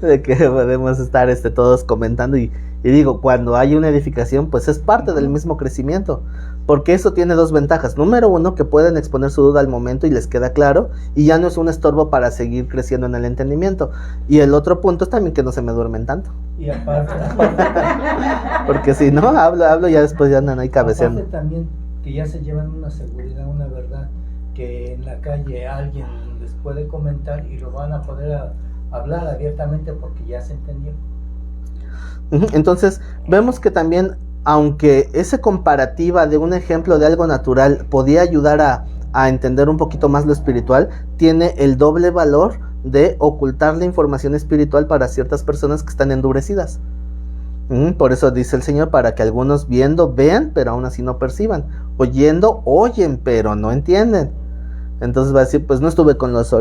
De que podemos estar todos comentando y digo, cuando hay una edificación, pues es parte del mismo crecimiento, porque eso tiene 2 ventajas. Número 1, que pueden exponer su duda al momento y les queda claro, y ya no es un estorbo para seguir creciendo en el entendimiento. Y el otro punto es también que no se me duermen tanto, Y aparte porque si no, hablo y ya después ya andan ahí cabeceando. aparte también que ya se llevan una seguridad, una verdad, que en la calle alguien les puede comentar y lo van a poder hablar abiertamente porque ya se entendió. Entonces vemos que también, aunque esa comparativa de un ejemplo de algo natural podía ayudar a entender un poquito más lo espiritual, tiene el doble valor de ocultar la información espiritual para ciertas personas que están endurecidas. Por eso dice el Señor, para que algunos viendo vean, pero aún así no perciban, oyendo oyen, pero no entienden. Entonces va a decir, pues no estuve con las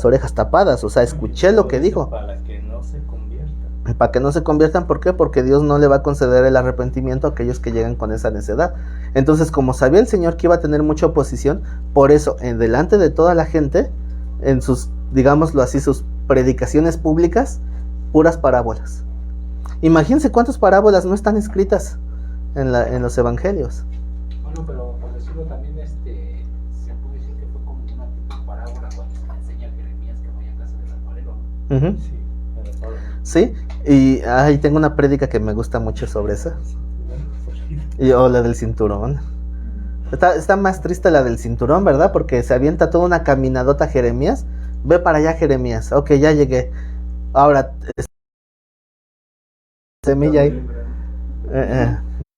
orejas tapadas, o sea, escuché lo que dijo. Para que no se conviertan. Para que no se conviertan, ¿por qué? Porque Dios no le va a conceder el arrepentimiento a aquellos que llegan con esa necedad. Entonces, como sabía el Señor que iba a tener mucha oposición, por eso, en delante de toda la gente, en sus, digámoslo así, sus predicaciones públicas, puras parábolas. Imagínense cuántas parábolas no están escritas en los evangelios. Bueno, pero por decirlo también, se puede decir que fue como una tipo de parábola cuando se le enseña a Jeremías que vaya a casa del alfarero. Uh-huh. Sí, pero todo. Sí, y ahí tengo una prédica que me gusta mucho sobre eso. O la del cinturón. Está más triste la del cinturón, ¿verdad? Porque se avienta toda una caminadota Jeremías. Ve para allá, Jeremías. Ok, ya llegué. Ahora, semilla ahí.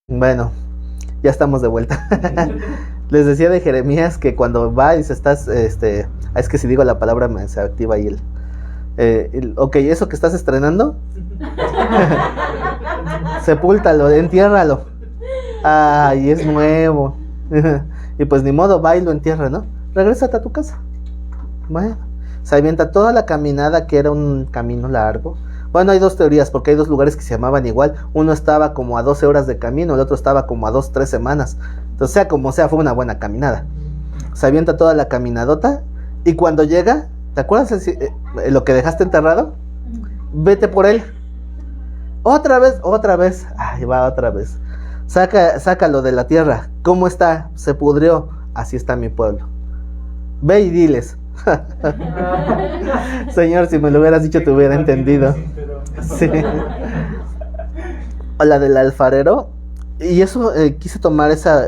Bueno, ya estamos de vuelta. Les decía de Jeremías que cuando va y es que si digo la palabra se activa ahí ok, eso que estás estrenando, sepúltalo, entiérralo. Ay, es nuevo. Y pues ni modo, va y lo entierra, ¿no? Regrésate a tu casa. Bueno, se avienta toda la caminada, que era un camino largo. Bueno, hay 2 teorías, porque hay 2 lugares que se llamaban igual. Uno estaba como a 12 horas de camino, el otro estaba como a 2-3 semanas. Entonces, sea como sea, fue una buena caminada. Se avienta toda la caminadota, y cuando llega, ¿te acuerdas lo que dejaste enterrado? Vete por él. Otra vez. Ahí va otra vez. Sácalo de la tierra. ¿Cómo está? Se pudrió. Así está mi pueblo. Ve y diles. Señor, si me lo hubieras dicho te hubiera entendido. Sí. O la del alfarero. Y eso quise tomar ese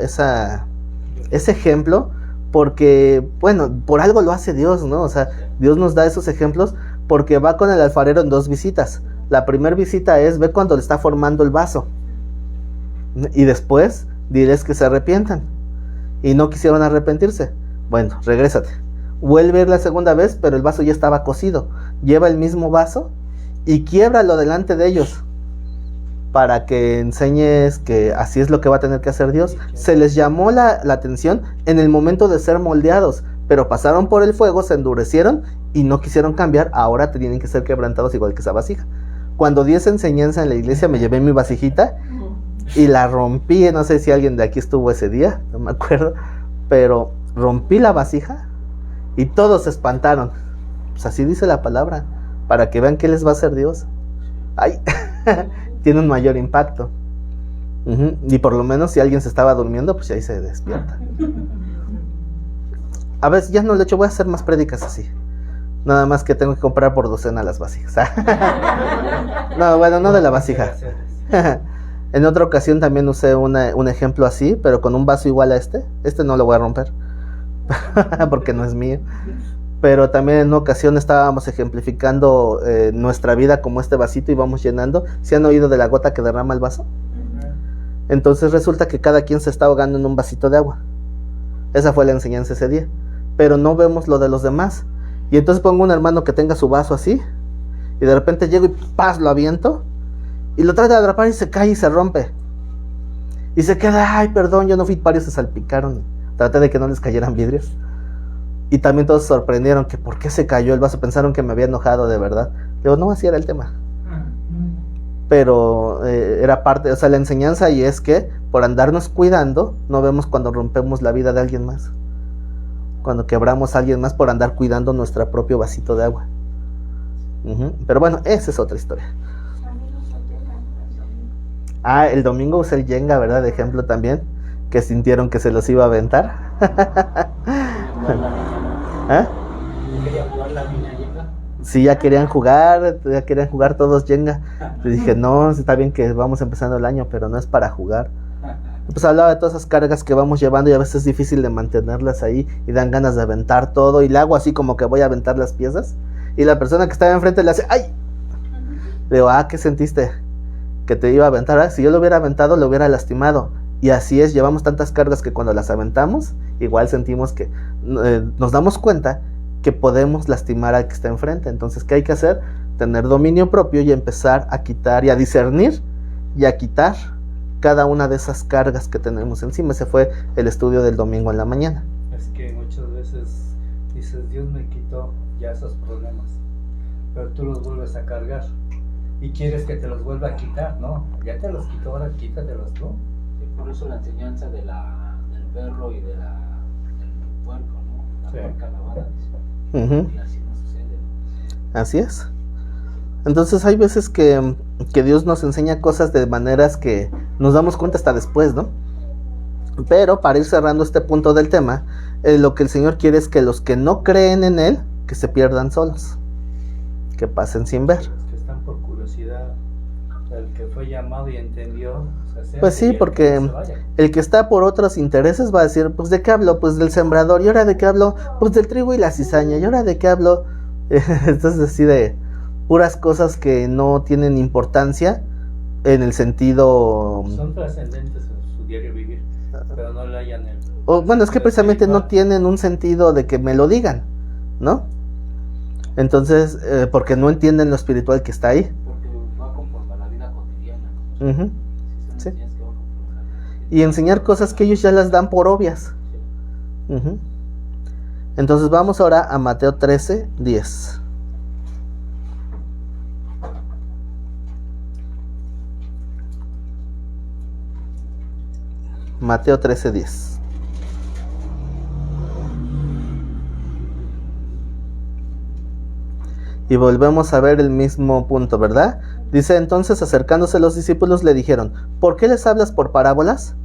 ejemplo porque, bueno, por algo lo hace Dios, ¿no? O sea, Dios nos da esos ejemplos porque va con el alfarero en 2 visitas. La primera visita es, ve cuando le está formando el vaso. Y después, diles que se arrepientan. Y no quisieron arrepentirse. Bueno, regrésate. Vuelve a ir la segunda vez, pero el vaso ya estaba cocido. Lleva el mismo vaso y quiébralo delante de ellos, para que enseñes que así es lo que va a tener que hacer Dios. Se les llamó la atención en el momento de ser moldeados, pero pasaron por el fuego, se endurecieron y no quisieron cambiar, ahora tienen que ser quebrantados igual que esa vasija. Cuando di esa enseñanza en la iglesia, me llevé mi vasijita y la rompí. No sé si alguien de aquí estuvo ese día, no me acuerdo, pero rompí la vasija y todos se espantaron. Pues así dice la palabra, para que vean qué les va a hacer Dios. Ay, tiene un mayor impacto. Y por lo menos si alguien se estaba durmiendo, pues ahí se despierta. A ver, ya no lo he hecho, voy a hacer más prédicas así. Nada más que tengo que comprar por docena las vasijas. No, bueno, no de la vasija. En otra ocasión también usé un ejemplo así, pero con un vaso igual a este. Este no lo voy a romper, porque no es mío. Pero también en una ocasión estábamos ejemplificando nuestra vida como este vasito y vamos llenando. ¿Se han oído de la gota que derrama el vaso? Entonces resulta que cada quien se está ahogando en un vasito de agua. Esa fue la enseñanza ese día. Pero no vemos lo de los demás. Y entonces pongo un hermano que tenga su vaso así, y de repente llego y ¡paz! Lo aviento, y lo trata de atrapar y se cae y se rompe. Y se queda, ay, perdón, yo no fui, varios se salpicaron. Traté de que no les cayeran vidrios. Y también todos se sorprendieron que por qué se cayó el vaso, pensaron que me había enojado de verdad. Digo, no, así era el tema. Pero era parte, o sea, la enseñanza y es que por andarnos cuidando, no vemos cuando rompemos la vida de alguien más. Cuando quebramos a alguien más por andar cuidando nuestro propio vasito de agua. Pero bueno, esa es otra historia. El domingo usé el Jenga, ¿verdad? De ejemplo también, que sintieron que se los iba a aventar. Sí, ya querían jugar todos Jenga. Le dije, no, está bien que vamos empezando el año, pero no es para jugar. Pues hablaba de todas esas cargas que vamos llevando y a veces es difícil de mantenerlas ahí y dan ganas de aventar todo y le hago así como que voy a aventar las piezas y la persona que estaba enfrente le hace ¡ay! Le digo, ¿qué sentiste? Que te iba a aventar. Si yo lo hubiera aventado, lo hubiera lastimado. Y así es, llevamos tantas cargas que cuando las aventamos, igual sentimos que nos damos cuenta que podemos lastimar al que está enfrente. Entonces, ¿qué hay que hacer? Tener dominio propio y empezar a quitar y a discernir y a quitar cada una de esas cargas que tenemos encima. Ese fue el estudio del domingo en la mañana. Es que muchas veces dices, Dios me quitó ya esos problemas, pero tú los vuelves a cargar y quieres que te los vuelva a quitar, ¿no? Ya te los quitó, ahora quítatelos tú. Sí, por eso la enseñanza del perro y del puerco, ¿no? La puerca lavada, dice. Y así no sucede. Así es. Entonces hay veces que Dios nos enseña cosas de maneras que nos damos cuenta hasta después, ¿no? Pero para ir cerrando este punto del tema, lo que el Señor quiere es que los que no creen en Él, que se pierdan solos, que pasen sin ver. Los que están por curiosidad, el que fue llamado y entendió, pues sí, porque el que está por otros intereses va a decir, pues ¿de qué hablo? Pues del sembrador. ¿Y ahora de qué hablo? Pues del trigo y la cizaña. ¿Y ahora de qué hablo? Entonces así de puras cosas que no tienen importancia en el sentido... Son trascendentes en su diario vivir, pero no le hayan el... bueno, es que precisamente no tienen un sentido de que me lo digan, ¿no? Entonces, porque no entienden lo espiritual que está ahí. Porque va conforme a la vida cotidiana. Sí. Y enseñar cosas que ellos ya las dan por obvias. Entonces vamos ahora a Mateo 13, 10. Mateo 13, 10. Y volvemos a ver el mismo punto, ¿verdad? Dice, entonces acercándose los discípulos le dijeron, ¿por qué les hablas por parábolas?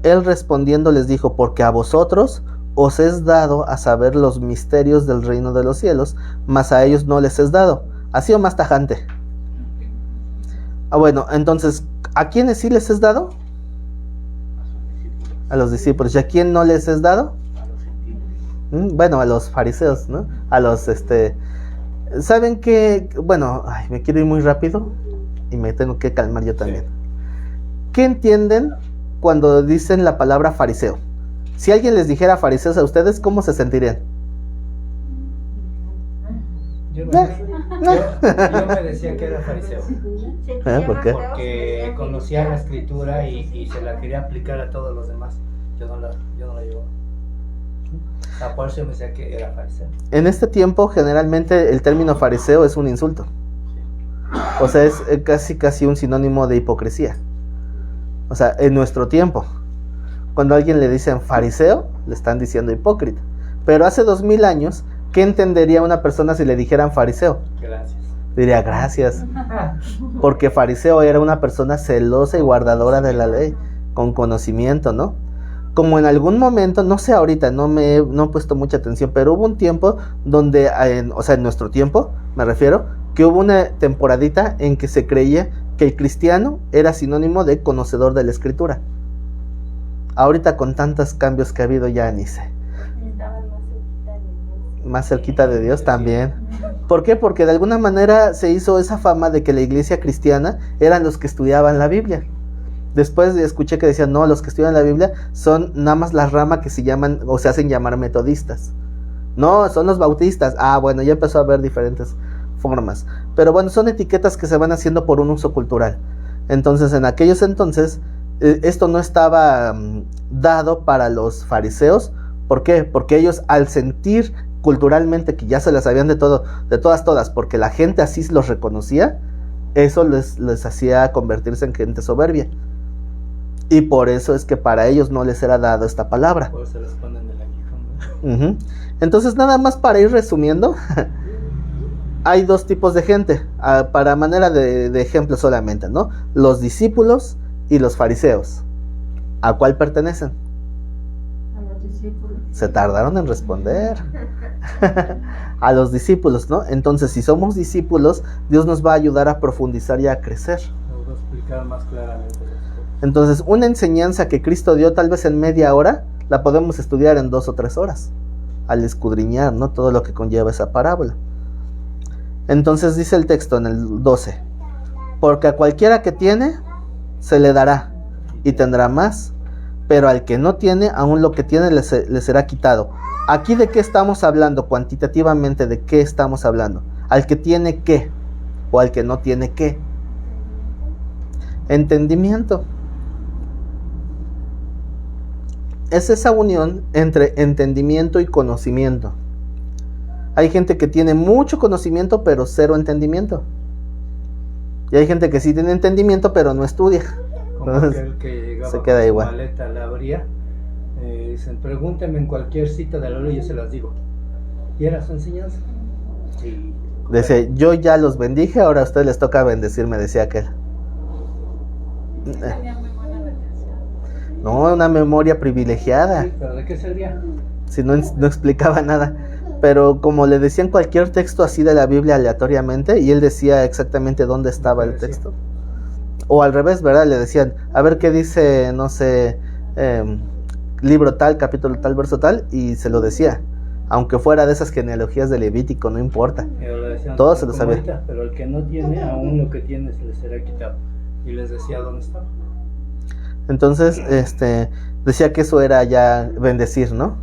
Él respondiendo les dijo, porque a vosotros os es dado a saber los misterios del reino de los cielos, mas a ellos no les es dado. ¿Así o más tajante? Bueno, entonces, ¿a quiénes sí les es dado? A los discípulos. ¿Y a quién no les es dado? Bueno, a los fariseos, ¿no? A los, ¿saben qué? Bueno, me quiero ir muy rápido y me tengo que calmar yo también. ¿Qué entienden cuando dicen la palabra fariseo? Si alguien les dijera fariseos a ustedes, ¿cómo se sentirían? Yo me decía que era fariseo. ¿Por qué? Porque conocía la escritura y se la quería aplicar a todos los demás. Yo no la llevaba. Por eso me decía que era fariseo. En este tiempo, generalmente, el término fariseo es un insulto. O sea, es casi un sinónimo de hipocresía. O sea, en nuestro tiempo, cuando a alguien le dicen fariseo, le están diciendo hipócrita. Pero hace 2000 años, ¿qué entendería una persona si le dijeran fariseo? Gracias. Diría gracias. Porque fariseo era una persona celosa y guardadora de la ley, con conocimiento, ¿no? Como en algún momento, no sé ahorita, no he puesto mucha atención, pero hubo un tiempo donde, o sea, en nuestro tiempo, me refiero, que hubo una temporadita en que se creía que el cristiano era sinónimo de conocedor de la escritura. Ahorita con tantos cambios que ha habido ya ni sé. Más cerquita de Dios también. ¿Por qué? Porque de alguna manera se hizo esa fama de que la iglesia cristiana eran los que estudiaban la Biblia. Después escuché que decían, no, los que estudian la Biblia son nada más las ramas que se llaman o se hacen llamar metodistas. No, son los bautistas. Bueno, ya empezó a haber diferentes formas. Pero bueno, son etiquetas que se van haciendo por un uso cultural. Entonces, en aquellos entonces, esto no estaba dado para los fariseos. ¿Por qué? Porque ellos, al sentir culturalmente que ya se las sabían de todo, de todas, porque la gente así los reconocía, eso les hacía convertirse en gente soberbia. Y por eso es que para ellos no les era dado esta palabra. Por eso les ponen el aguijón, ¿no? Entonces, nada más para ir resumiendo, hay dos tipos de gente, para manera de ejemplo solamente, ¿no? Los discípulos y los fariseos. ¿A cuál pertenecen? A los discípulos. Se tardaron en responder. A los discípulos, ¿no? Entonces, si somos discípulos, Dios nos va a ayudar a profundizar y a crecer. Nos va a explicar más claramente. Entonces, una enseñanza que Cristo dio tal vez en media hora, la podemos estudiar en 2 o 3 horas, al escudriñar, ¿no? Todo lo que conlleva esa parábola. Entonces dice el texto en el 12, porque a cualquiera que tiene, se le dará, y tendrá más, pero al que no tiene, aún lo que tiene le será quitado. ¿Aquí de qué estamos hablando? Cuantitativamente, ¿de qué estamos hablando? ¿Al que tiene qué? ¿O al que no tiene qué? Entendimiento. Es esa unión entre entendimiento y conocimiento. Hay gente que tiene mucho conocimiento, pero 0 entendimiento. Y hay gente que sí tiene entendimiento, pero no estudia. Como aquel que llegaba se queda con igual. Su maleta, la abría. Dicen, pregúntenme en cualquier cita de la ley, yo se las digo. Y era su enseñanza. Y Decía, yo ya los bendije, ahora a ustedes les toca bendecirme, decía aquel. Tenía muy buena retención. No, una memoria privilegiada. sí, pero ¿de qué servía? Si no explicaba nada. Pero como le decían cualquier texto así de la Biblia aleatoriamente, y él decía exactamente dónde estaba el texto. O al revés, ¿verdad? Le decían, a ver qué dice, no sé, libro tal, capítulo tal, verso tal, y se lo decía. Aunque fuera de esas genealogías de Levítico, no importa. Decían, Todo se lo sabía. ahorita, pero el que no tiene, aún lo que tiene se le será quitado. Y les decía dónde estaba. Entonces, decía que eso era ya bendecir, ¿no?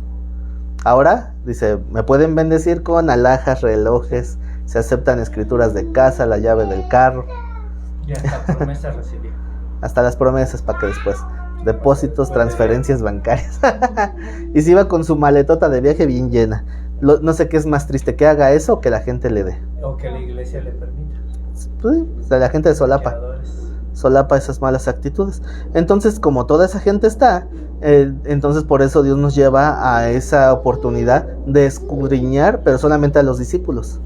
Ahora, dice, me pueden bendecir con alhajas, relojes, se aceptan escrituras de casa, la llave del carro. Y hasta promesas recibía. Hasta las promesas para que después, depósitos, transferencias bancarias. Y se iba con su maletota de viaje bien llena. No sé qué es más triste, que haga eso o que la gente le dé. O que la iglesia le permita. Pues, la gente solapa esas malas actitudes. Entonces, como toda esa gente está, entonces por eso Dios nos lleva a esa oportunidad de escudriñar, pero solamente a los discípulos,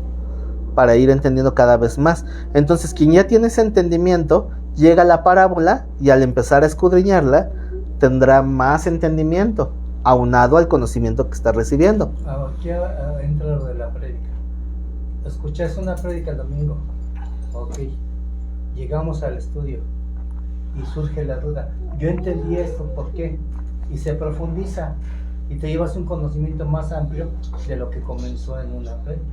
para ir entendiendo cada vez más. Entonces, quien ya tiene ese entendimiento, llega a la parábola y al empezar a escudriñarla, tendrá más entendimiento, aunado al conocimiento que está recibiendo. Aquí entra lo de la prédica. Escuchaste una prédica el domingo. Ok. Llegamos al estudio y surge la duda. Yo entendí esto, ¿por qué? Y se profundiza y te llevas un conocimiento más amplio de lo que comenzó en una prédica.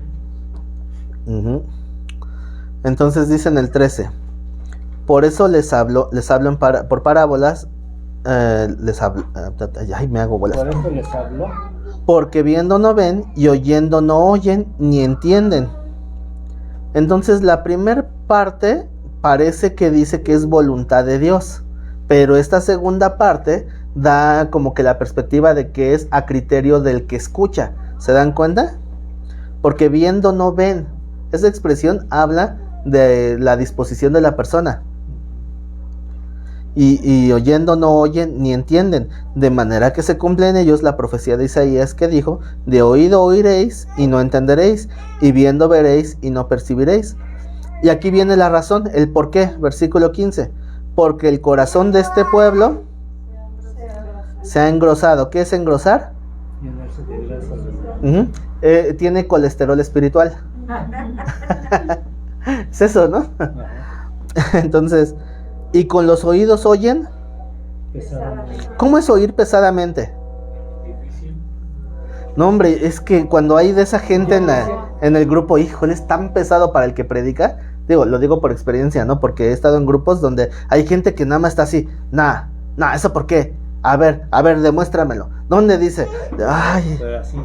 Entonces dice en el 13, por eso les hablo por parábolas, ay, me hago bolas. Por eso les habló. Porque viendo no ven y oyendo no oyen ni entienden. Entonces la primera parte parece que dice que es voluntad de Dios, pero esta segunda parte da como que la perspectiva de que es a criterio del que escucha. ¿Se dan cuenta? Porque viendo no ven. Esa expresión habla de la disposición de la persona. Y oyendo no oyen ni entienden, de manera que se cumple en ellos la profecía de Isaías que dijo: de oído oiréis y no entenderéis, y viendo veréis y no percibiréis. Y aquí viene la razón, el por qué, versículo 15. Porque el corazón de este pueblo se ha engrosado. ¿Qué es engrosar? Llenarse de grasa. Tiene colesterol espiritual. Es eso, ¿no? Entonces, y con los oídos oyen. ¿Cómo es oír pesadamente? Difícil. No, hombre, es que cuando hay de esa gente en el grupo, híjole, es tan pesado para el que predica. Lo digo por experiencia, ¿no? Porque he estado en grupos donde hay gente que nada más está así, nah, ¿eso por qué? A ver, demuéstramelo. ¿Dónde dice? Ay. Pero así.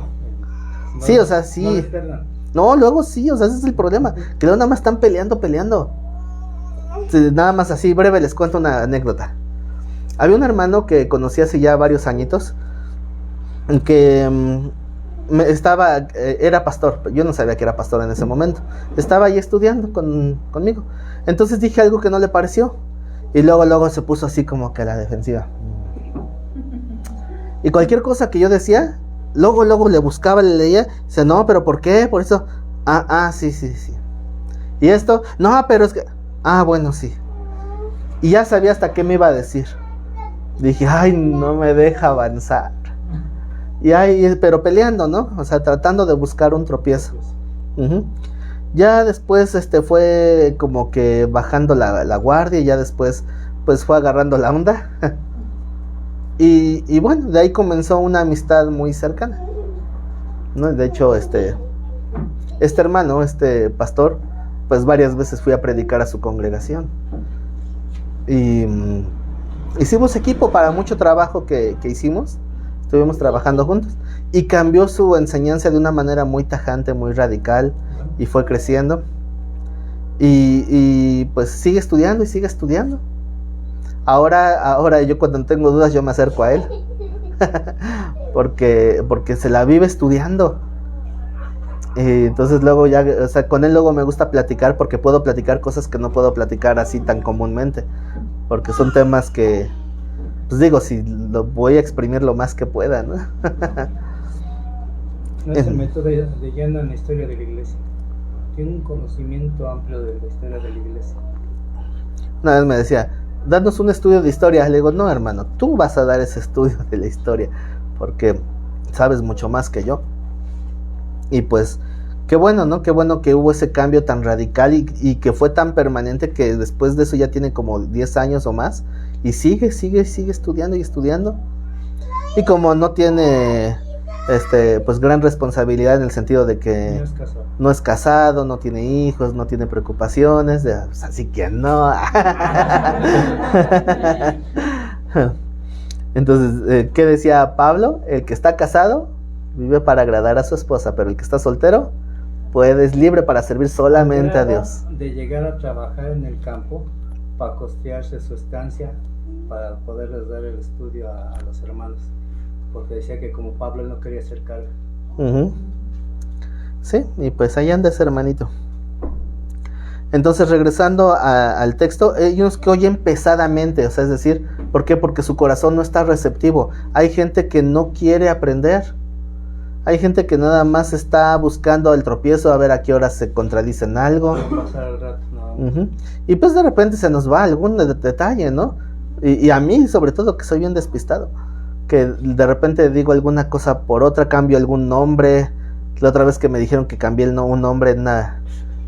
Sí, o sea, sí. No, luego sí, o sea, ese es el problema. Que luego nada más están peleando. Sí, nada más así, breve les cuento una anécdota. Había un hermano que conocí hace ya varios añitos, que era pastor. Yo no sabía que era pastor en ese momento. Estaba ahí estudiando conmigo. Entonces dije algo que no le pareció. Y luego se puso así como que a la defensiva. Y cualquier cosa que yo decía, luego le buscaba, le leía. Dice, no, pero ¿por qué? Por eso. Sí. Y esto, no, pero es que... bueno, sí. Y ya sabía hasta qué me iba a decir. Dije, ay, no me deja avanzar. Pero peleando, ¿no? O sea, tratando de buscar un tropiezo. Ya después fue como que bajando la guardia. Y ya después pues fue agarrando la onda. y bueno, de ahí comenzó una amistad muy cercana, ¿no? De hecho, este hermano, pastor, pues varias veces fui a predicar a su congregación. Y hicimos equipo para mucho trabajo que hicimos. Estuvimos trabajando juntos. Y cambió su enseñanza de una manera muy tajante, muy radical. Y fue creciendo. Y pues sigue estudiando y sigue estudiando. Ahora yo cuando tengo dudas yo me acerco a él. porque se la vive estudiando. Entonces luego ya, o sea, con él luego me gusta platicar porque puedo platicar cosas que no puedo platicar así tan comúnmente, porque son temas que, pues digo, si lo voy a exprimir lo más que pueda, ¿no? No se metió de lleno en la historia de la iglesia. Tiene un conocimiento amplio de la historia de la iglesia. Una vez me decía, danos un estudio de historia. Le digo, no, hermano, tú vas a dar ese estudio de la historia, porque sabes mucho más que yo. Y pues, qué bueno, ¿no? Qué bueno que hubo ese cambio tan radical y que fue tan permanente que después de eso ya tiene como 10 años o más. Y sigue estudiando y estudiando. Y como no tiene, pues gran responsabilidad en el sentido de que no es casado, no tiene hijos, no tiene preocupaciones, pues así que no. Entonces, ¿qué decía Pablo? El que está casado vive para agradar a su esposa, pero el que está soltero, pues es libre para servir solamente a Dios. De llegar a trabajar en el campo para costearse su estancia, para poderles dar el estudio a los hermanos, porque decía que como Pablo no quería hacer carga. Sí, y pues ahí anda ese hermanito. Entonces, regresando al texto, ellos que oyen pesadamente, o sea, es decir, ¿por qué? Porque su corazón no está receptivo. Hay gente que no quiere aprender. Hay gente que nada más está buscando el tropiezo a ver a qué hora se contradicen algo. Pasar el rato, ¿no? Y pues de repente se nos va algún detalle, ¿no? Y a mí, sobre todo, que soy bien despistado, que de repente digo alguna cosa por otra, cambio algún nombre. La otra vez que me dijeron que cambié un nombre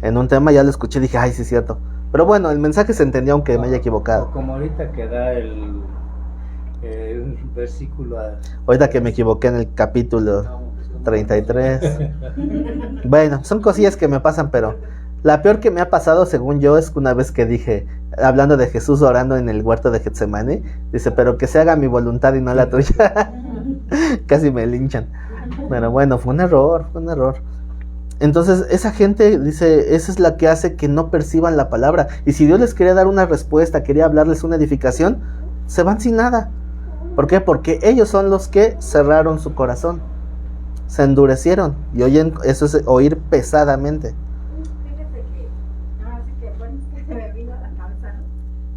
en un tema, ya lo escuché y dije, ay, sí es cierto. Pero bueno, el mensaje se entendió aunque me haya equivocado. Como ahorita que da el versículo. Ahorita que me equivoqué en el capítulo 33. Bueno, son cosillas que me pasan, pero la peor que me ha pasado, según yo, es una vez que dije, hablando de Jesús orando en el huerto de Getsemaní, dice, pero que se haga mi voluntad y no la tuya. Casi me linchan. Pero bueno, fue un error. Entonces, esa gente, dice, esa es la que hace que no perciban la palabra. Y si Dios les quería dar una respuesta, quería hablarles una edificación, se van sin nada. ¿Por qué? Porque ellos son los que cerraron su corazón, se endurecieron y oyen, eso es oír pesadamente. Fíjate que, ahora sí que, bueno, es que se me vino a la cabeza, ¿no?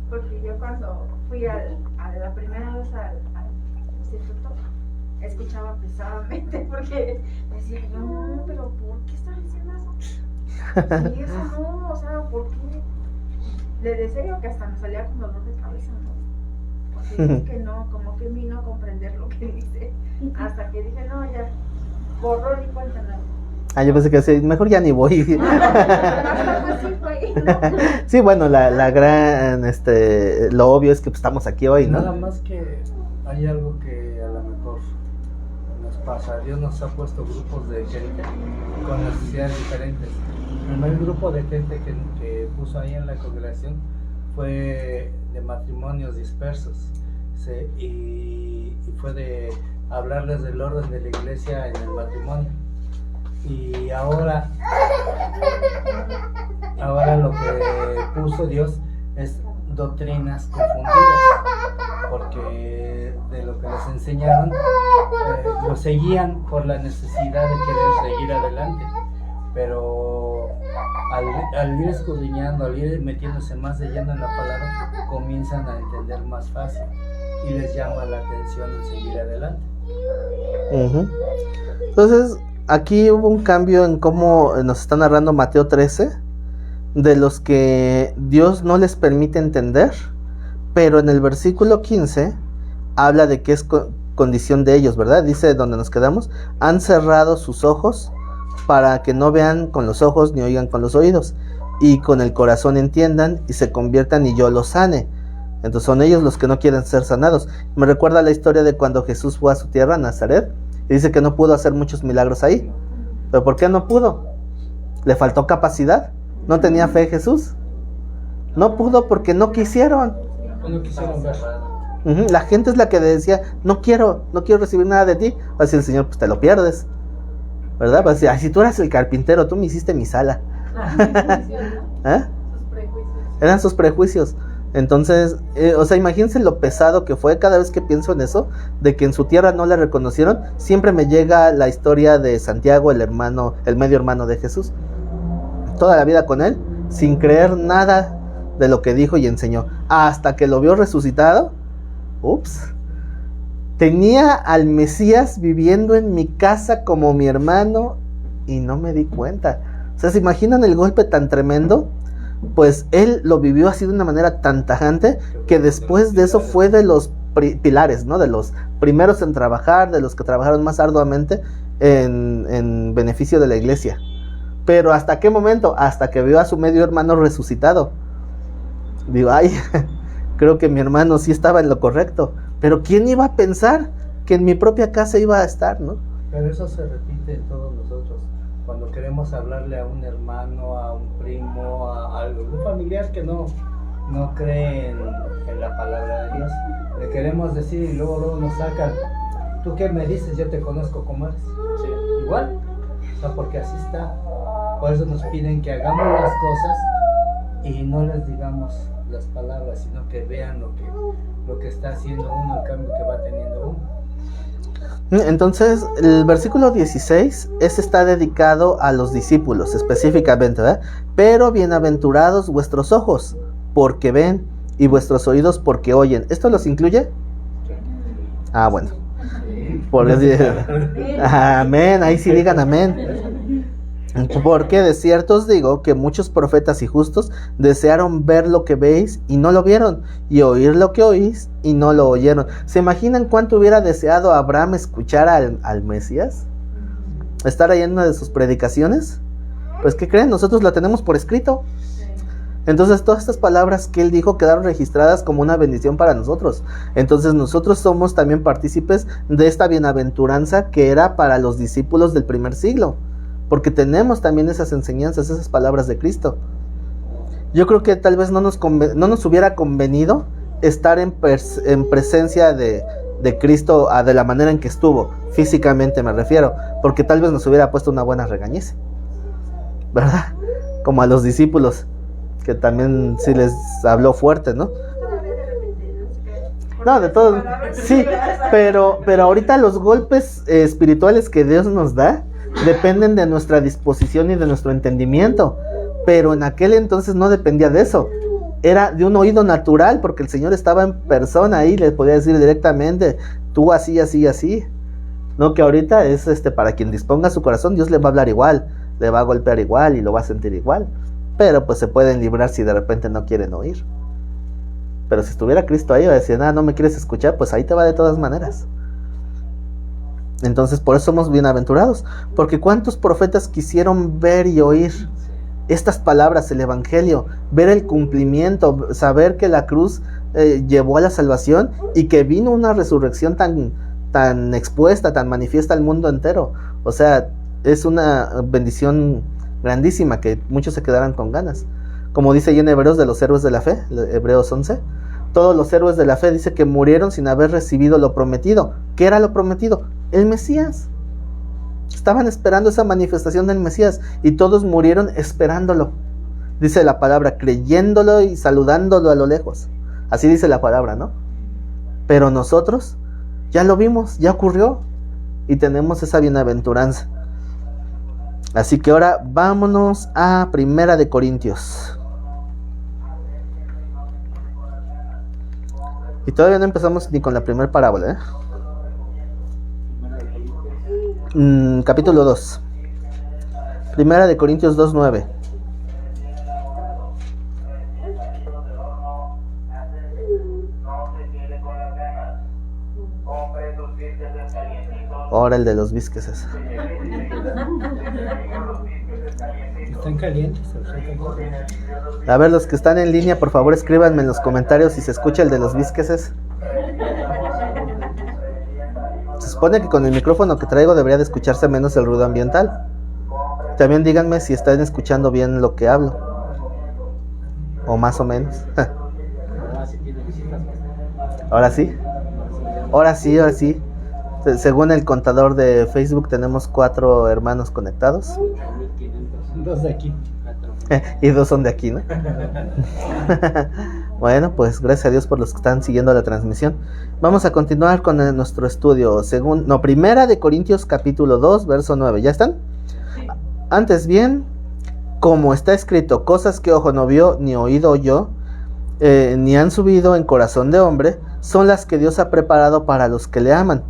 Porque yo cuando fui a la primera vez al instituto, escuchaba pesadamente, porque decía yo, no, pero ¿por qué están diciendo eso? Y eso no, o sea, ¿por qué? Le decía yo que hasta me salía con dolor de cabeza, ¿no? Porque es que no, como que vino a comprender lo que dice, hasta que dije, no, ya, borró ni cuenta nada. Ah, yo pensé que sí, mejor ya ni voy. Sí, bueno, la gran, lo obvio es que pues, estamos aquí hoy, ¿no? Nada más que hay algo que a lo mejor nos pasa. Dios nos ha puesto grupos de gente con necesidades diferentes. El primer grupo de gente que puso ahí en la congregación fue de matrimonios dispersos. Y fue de hablarles del orden de la iglesia en el matrimonio. Y ahora lo que puso Dios es doctrinas confundidas, porque de lo que les enseñaron lo seguían por la necesidad de querer seguir adelante, pero al ir escudriñando, al ir metiéndose más de lleno en la palabra, comienzan a entender más fácil y les llama la atención el seguir adelante. Entonces aquí hubo un cambio en cómo nos está narrando Mateo 13, de los que Dios no les permite entender, pero en el versículo 15 habla de que es condición de ellos, ¿verdad? Dice donde nos quedamos, han cerrado sus ojos para que no vean con los ojos ni oigan con los oídos, y con el corazón entiendan y se conviertan y yo los sane. Entonces son ellos los que no quieren ser sanados. Me recuerda la historia de cuando Jesús fue a su tierra, Nazaret, y dice que no pudo hacer muchos milagros ahí. ¿Pero por qué no pudo? ¿Le faltó capacidad? ¿No tenía fe Jesús? No pudo porque no quisieron. No quisieron ver. La gente es la que decía, no quiero recibir nada de ti. Va a decir el Señor, pues te lo pierdes, ¿verdad? Va a decir, ay, si tú eras el carpintero, tú me hiciste mi sala. ¿Eh? Eran sus prejuicios. Entonces, o sea, imagínense lo pesado que fue. Cada vez que pienso en eso, de que en su tierra no le reconocieron, siempre me llega la historia de Santiago, el medio hermano de Jesús. Toda la vida con él, sin creer nada de lo que dijo y enseñó, hasta que lo vio resucitado. Tenía al Mesías viviendo en mi casa como mi hermano y no me di cuenta. O sea, ¿se imaginan el golpe tan tremendo? Pues él lo vivió así de una manera tan tajante que después de eso fue de los pilares, ¿no? De los primeros en trabajar, de los que trabajaron más arduamente en beneficio de la iglesia. Pero ¿hasta qué momento? Hasta que vio a su medio hermano resucitado. Digo, ay, creo que mi hermano sí estaba en lo correcto. Pero ¿quién iba a pensar que en mi propia casa iba a estar, no? Pero eso se repite en todos nosotros. Cuando queremos hablarle a un hermano, a un primo, a algún familiar que no cree en la palabra de Dios, le queremos decir y luego nos sacan, ¿tú qué me dices? Yo te conozco como eres. Sí, igual, o sea, porque así está. Por eso nos piden que hagamos las cosas y no les digamos las palabras, sino que vean lo que está haciendo uno, el cambio que va teniendo uno. Entonces, el versículo 16, está dedicado a los discípulos específicamente, ¿verdad? Pero bienaventurados vuestros ojos, porque ven, y vuestros oídos, porque oyen. ¿Esto los incluye? Ah, bueno. Amén, ahí sí digan amén. Porque de cierto os digo que muchos profetas y justos desearon ver lo que veis y no lo vieron, y oír lo que oís y no lo oyeron. ¿Se imaginan cuánto hubiera deseado Abraham escuchar al Mesías? ¿Estar ahí en una de sus predicaciones? Pues ¿qué creen? Nosotros la tenemos por escrito. Entonces todas estas palabras que él dijo quedaron registradas como una bendición para nosotros. Entonces nosotros somos también partícipes de esta bienaventuranza que era para los discípulos del primer siglo, porque tenemos también esas enseñanzas, esas palabras de Cristo. Yo creo que tal vez no nos hubiera convenido estar en presencia de Cristo de la manera en que estuvo, físicamente me refiero, porque tal vez nos hubiera puesto una buena regañiza, ¿verdad? Como a los discípulos, que también sí les habló fuerte, ¿no? No, de todos. Sí, pero ahorita los golpes espirituales que Dios nos da dependen de nuestra disposición y de nuestro entendimiento. Pero en aquel entonces no dependía de eso. Era de un oído natural, porque el Señor estaba en persona ahí, le podía decir directamente, tú así, así, así. No, que ahorita es para quien disponga su corazón, Dios le va a hablar igual, le va a golpear igual y lo va a sentir igual. Pero pues se pueden librar si de repente no quieren oír. Pero si estuviera Cristo ahí, va a decir, no me quieres escuchar, pues ahí te va de todas maneras. Entonces por eso somos bienaventurados, porque ¿cuántos profetas quisieron ver y oír estas palabras, el evangelio, ver el cumplimiento, saber que la cruz llevó a la salvación y que vino una resurrección tan expuesta, tan manifiesta al mundo entero? O sea, es una bendición grandísima que muchos se quedaran con ganas. Como dice ahí en Hebreos de los héroes de la fe, Hebreos 11, todos los héroes de la fe dice que murieron sin haber recibido lo prometido. ¿Qué era lo prometido? El Mesías. Estaban esperando esa manifestación del Mesías y todos murieron esperándolo. Dice la palabra, creyéndolo y saludándolo a lo lejos. Así dice la palabra, ¿no? Pero nosotros ya lo vimos, ya ocurrió y tenemos esa bienaventuranza. Así que ahora vámonos a 1 de Corintios. Y todavía no empezamos ni con la primera parábola, capítulo 2. 1 de Corintios 2:9. Ahora el de los bisqueses. Están calientes. A ver, los que están en línea, por favor escríbanme en los comentarios si se escucha el de los bisqueses. Se supone que con el micrófono que traigo debería de escucharse menos el ruido ambiental. También díganme si están escuchando bien lo que hablo. O más o menos. Ahora sí. Ahora sí. Según el contador de Facebook tenemos 4 hermanos conectados. 2 de aquí. Y 2 son de aquí, ¿no? Bueno, pues gracias a Dios por los que están siguiendo la transmisión. Vamos a continuar con nuestro estudio. 1 de Corintios capítulo 2, verso 9. ¿Ya están? Sí. Antes bien, como está escrito, cosas que ojo no vio, ni oído oyó, ni han subido en corazón de hombre, son las que Dios ha preparado para los que le aman.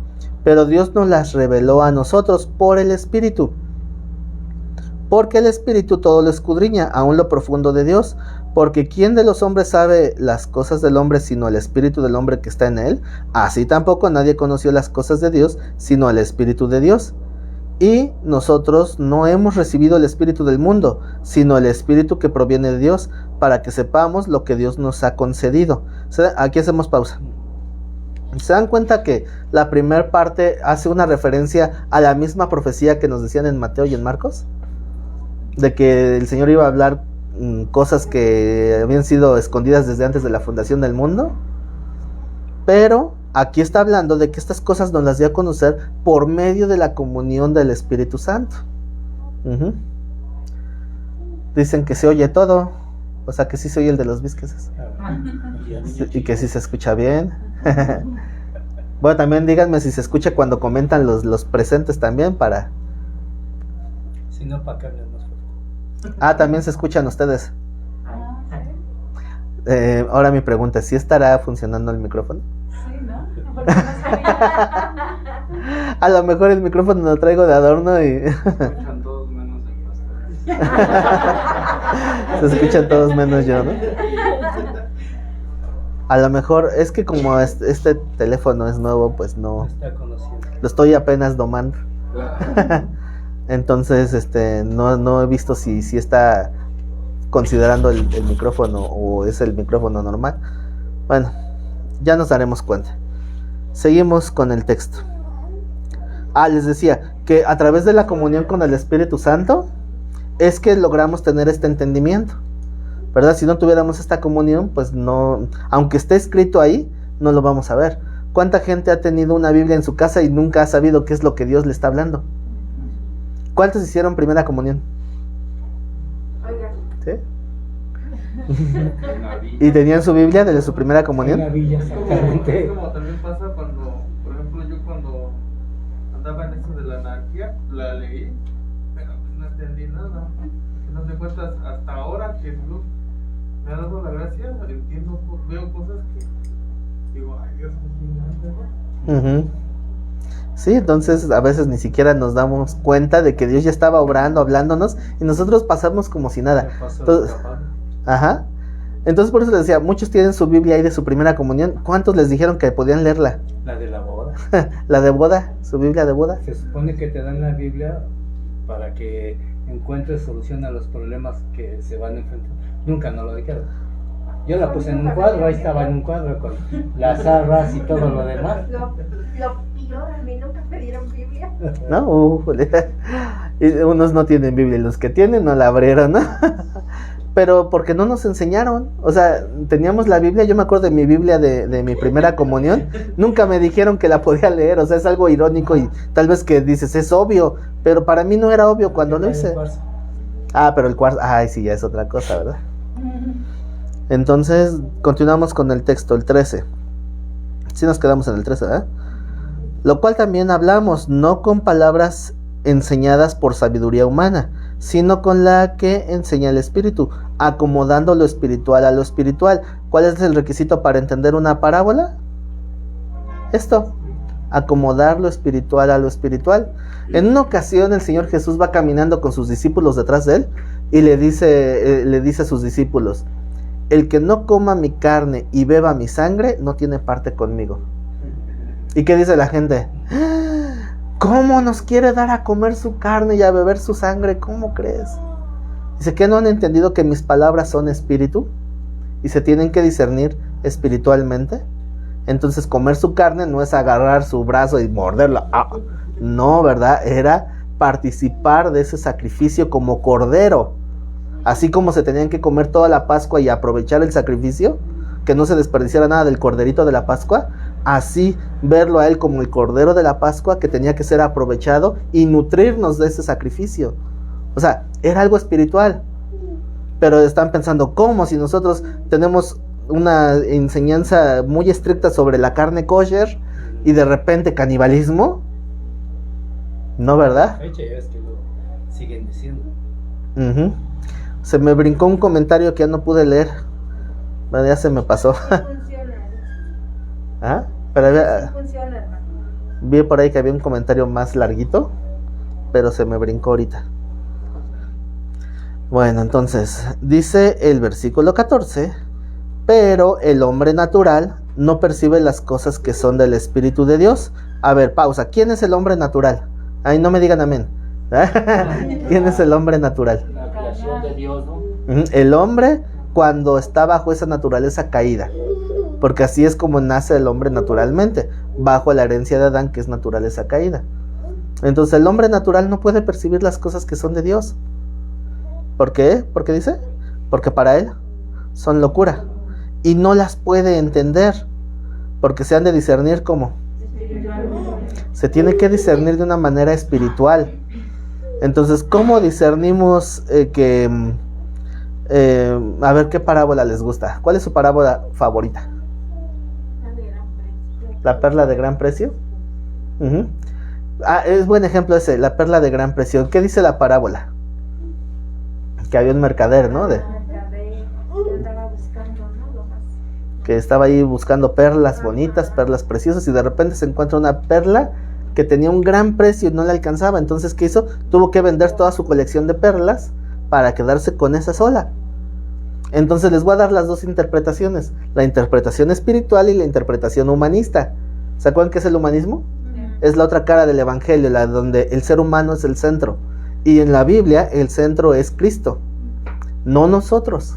Pero Dios nos las reveló a nosotros por el Espíritu. Porque el Espíritu todo lo escudriña, aun lo profundo de Dios. Porque ¿quién de los hombres sabe las cosas del hombre sino el Espíritu del hombre que está en él? Así tampoco nadie conoció las cosas de Dios sino el Espíritu de Dios. Y nosotros no hemos recibido el Espíritu del mundo, sino el Espíritu que proviene de Dios, para que sepamos lo que Dios nos ha concedido. Aquí hacemos pausa. ¿Se dan cuenta que la primera parte hace una referencia a la misma profecía que nos decían en Mateo y en Marcos? De que el Señor iba a hablar cosas que habían sido escondidas desde antes de la fundación del mundo. Pero aquí está hablando de que estas cosas nos las dio a conocer por medio de la comunión del Espíritu Santo. Dicen que se oye todo. O sea que sí se oye el de los bisqueses. Y que sí se escucha bien. Bueno, también díganme si se escucha cuando comentan los presentes también para... Si no, para que hablen más fuerte. También se escuchan ustedes. Ahora mi pregunta es, ¿sí estará funcionando el micrófono? Sí, ¿no? Porque no sabía. A lo mejor el micrófono lo traigo de adorno y... Escuchan todos menos el pastor. Se escuchan todos menos yo, ¿no? A lo mejor es que como este teléfono es nuevo, pues no... Está conociendo. Lo estoy apenas domando. Entonces, no he visto si está considerando el micrófono o es el micrófono normal. Bueno, ya nos daremos cuenta. Seguimos con el texto. Les decía que a través de la comunión con el Espíritu Santo es que logramos tener este entendimiento, ¿verdad? Si no tuviéramos esta comunión, pues no, aunque esté escrito ahí, no lo vamos a ver. ¿Cuánta gente ha tenido una Biblia en su casa y nunca ha sabido qué es lo que Dios le está hablando? ¿Cuántos hicieron primera comunión? Oiga. ¿Sí? Una villa. ¿Y tenían su Biblia desde su primera Una comunión? villa, Es exactamente. como también pasa cuando, por ejemplo, yo cuando andaba en eso de la anarquía, la leí, pero pues no entendí nada. No te cuentas, hasta ahora que Dios me ha dado la gracia, entiendo, veo cosas que digo, ay Dios, qué gigante, ¿no? Ujú. Sí, entonces a veces ni siquiera nos damos cuenta de que Dios ya estaba obrando, hablándonos, y nosotros pasamos como si nada. Me pasó Entonces, el papá. ajá. Entonces por eso les decía, muchos tienen su Biblia ahí de su primera comunión. ¿Cuántos les dijeron que podían leerla? La de la boda. La de boda, su Biblia de boda. Se supone que te dan la Biblia para que encuentres solución a los problemas que se van enfrentando. Nunca nos lo dijeron. Yo la puse en un cuadro, ahí estaba en un cuadro con las arras y todo lo demás. Lo peor, a mí nunca me dieron Biblia. ¿No? Y unos no tienen Biblia, y los que tienen no la abrieron, ¿no? Pero porque no nos enseñaron. O sea, teníamos la Biblia, yo me acuerdo de mi Biblia de mi primera comunión, nunca me dijeron que la podía leer. O sea, es algo irónico y tal vez que dices, es obvio, pero para mí no era obvio cuando lo hice. Ah, pero el cuarto, ay, sí, ya es otra cosa, ¿verdad? Entonces, continuamos con el texto, el 13. Sí nos quedamos en el 13, ¿verdad? Lo cual también hablamos, no con palabras enseñadas por sabiduría humana, sino con la que enseña el Espíritu, acomodando lo espiritual a lo espiritual. ¿Cuál es el requisito para entender una parábola? Esto, acomodar lo espiritual a lo espiritual. En una ocasión el Señor Jesús va caminando con sus discípulos detrás de él y le dice a sus discípulos: el que no coma mi carne y beba mi sangre no tiene parte conmigo. ¿Y qué dice la gente? ¿Cómo nos quiere dar a comer su carne y a beber su sangre? ¿Cómo crees? Dice, ¿que no han entendido que mis palabras son espíritu y se tienen que discernir espiritualmente? Entonces comer su carne no es agarrar su brazo y morderla. No, ¿verdad? Era participar de ese sacrificio como cordero. Así como se tenían que comer toda la Pascua y aprovechar el sacrificio, que no se desperdiciara nada del corderito de la Pascua, así verlo a él como el cordero de la Pascua que tenía que ser aprovechado y nutrirnos de ese sacrificio. O sea, era algo espiritual. Pero están pensando, ¿cómo? Si nosotros tenemos una enseñanza muy estricta sobre la carne kosher y de repente canibalismo. ¿No, verdad? Fecha, ya ves que lo siguen diciendo. Uh-huh. Se me brincó un comentario que ya no pude leer. Bueno, ya se me pasó. Sí funciona. ¿Ah? Pero Sí funciona, hermano. vi por ahí que había un comentario más larguito, pero se me brincó ahorita. Bueno, entonces, dice el versículo 14, pero el hombre natural no percibe las cosas que son del Espíritu de Dios. A ver, pausa. ¿Quién es el hombre natural? Ay, no me digan amén. ¿Quién es el hombre natural? La creación de Dios, ¿no? El hombre cuando está bajo esa naturaleza caída, porque así es como nace el hombre naturalmente, bajo la herencia de Adán, que es naturaleza caída. Entonces el hombre natural no puede percibir las cosas que son de Dios. ¿Por qué? ¿Por qué dice? Porque para él son locura y no las puede entender, porque se han de discernir como se tiene que discernir de una manera espiritual. Entonces, ¿cómo discernimos a ver qué parábola les gusta? ¿Cuál es su parábola favorita? La perla de gran precio. Uh-huh. Es buen ejemplo ese, la perla de gran precio. ¿Qué dice la parábola? Que había un mercader, ¿no? Que estaba ahí buscando perlas bonitas, perlas preciosas, y de repente se encuentra una perla que tenía un gran precio y no le alcanzaba. Entonces, ¿qué hizo? Tuvo que vender toda su colección de perlas para quedarse con esa sola. Entonces les voy a dar las dos interpretaciones, la interpretación espiritual y la interpretación humanista. ¿Se acuerdan qué es el humanismo? Es la otra cara del evangelio, la donde el ser humano es el centro. Y en la Biblia el centro es Cristo, no nosotros.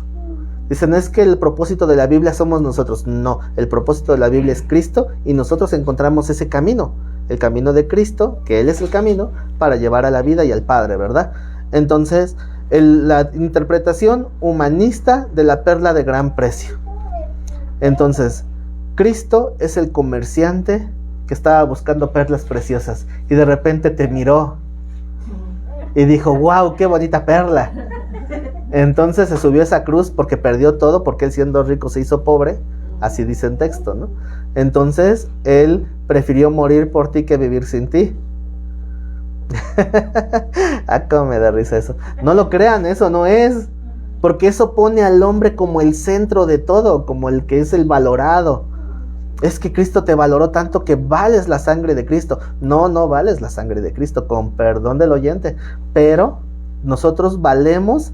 Dicen, es que el propósito de la Biblia somos nosotros. No, el propósito de la Biblia es Cristo y nosotros encontramos ese camino, el camino de Cristo, que Él es el camino para llevar a la vida y al Padre, ¿verdad? Entonces, la interpretación humanista de la perla de gran precio. Entonces, Cristo es el comerciante que estaba buscando perlas preciosas y de repente te miró y dijo, wow, qué bonita perla. Entonces se subió a esa cruz porque perdió todo, porque él siendo rico se hizo pobre, así dice el texto, ¿no? Entonces él prefirió morir por ti que vivir sin ti. Ah, cómo me da risa eso. No lo crean, eso no es, porque eso pone al hombre como el centro de todo, como el que es el valorado. Es que Cristo te valoró tanto que vales la sangre de Cristo. No, no vales la sangre de Cristo, con perdón del oyente, pero nosotros valemos,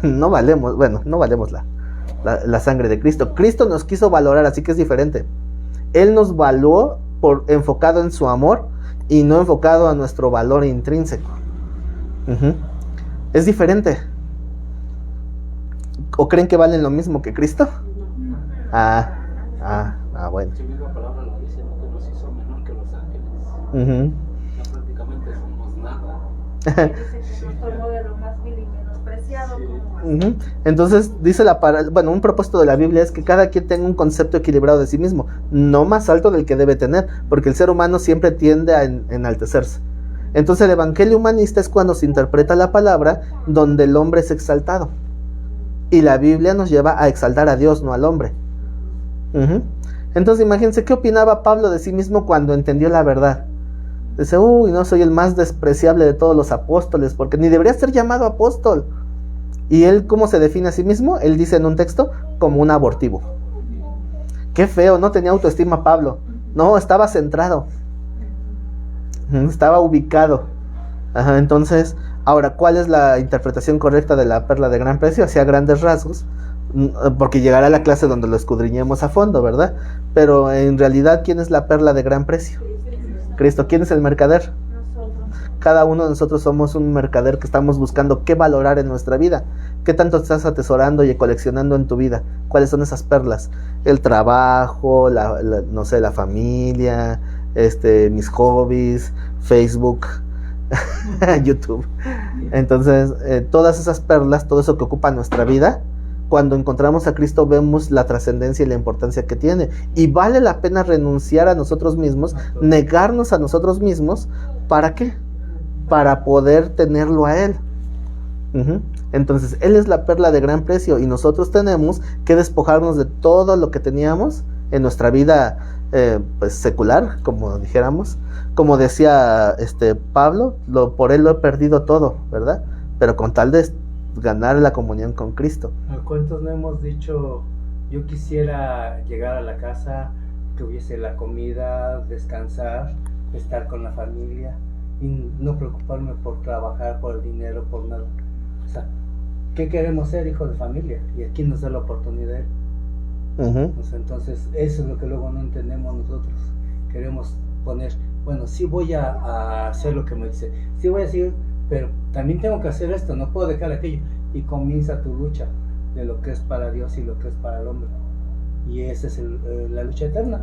no valemos la sangre de Cristo. Cristo nos quiso valorar, así que es diferente. Él nos valoró enfocado en su amor y no enfocado a nuestro valor intrínseco. Es diferente. ¿O creen que valen lo mismo que Cristo? Bueno. Su misma palabra lo dice, ¿no? Que nos hizo menor que los ángeles. Ya prácticamente somos nada. Dice que nos tomó de lo más vil y menospreciado. Entonces dice un propósito de la Biblia es que cada quien tenga un concepto equilibrado de sí mismo, no más alto del que debe tener, porque el ser humano siempre tiende a enaltecerse. Entonces el evangelio humanista es cuando se interpreta la palabra donde el hombre es exaltado, y la Biblia nos lleva a exaltar a Dios, no al hombre. Entonces imagínense qué opinaba Pablo de sí mismo cuando entendió la verdad. Dice, no soy el más despreciable de todos los apóstoles, porque ni debería ser llamado apóstol. Y él, ¿cómo se define a sí mismo? Él dice en un texto, como un abortivo. Qué feo, no tenía autoestima Pablo. No, estaba centrado. Estaba ubicado. Entonces, ahora, ¿cuál es la interpretación correcta de la perla de gran precio? Hacia grandes rasgos, porque llegará la clase donde lo escudriñemos a fondo, ¿verdad? Pero en realidad, ¿quién es la perla de gran precio? Cristo. ¿Quién es el mercader? Cada uno de nosotros somos un mercader que estamos buscando qué valorar en nuestra vida. ¿Qué tanto estás atesorando y coleccionando en tu vida? ¿Cuáles son esas perlas? El trabajo, la familia, mis hobbies, Facebook, YouTube. Entonces, todas esas perlas, todo eso que ocupa nuestra vida, cuando encontramos a Cristo vemos la trascendencia y la importancia que tiene. Y vale la pena renunciar a nosotros mismos, negarnos a nosotros mismos. ¿Para qué? Para poder tenerlo a Él. Entonces, Él es la perla de gran precio y nosotros tenemos que despojarnos de todo lo que teníamos en nuestra vida secular, como dijéramos. Como decía Pablo, por Él lo he perdido todo, ¿verdad? Pero con tal de ganar la comunión con Cristo. ¿Cuántos no hemos dicho, yo quisiera llegar a la casa, que hubiese la comida, descansar, estar con la familia y no preocuparme por trabajar, por el dinero, por nada? O sea, ¿qué queremos ser? Hijos de familia, y aquí nos da la oportunidad. Entonces eso es lo que luego no entendemos nosotros. Queremos poner, bueno, sí voy a hacer lo que me dice, sí voy a seguir, pero también tengo que hacer esto, no puedo dejar aquello. Y comienza tu lucha de lo que es para Dios y lo que es para el hombre, y esa es la lucha eterna.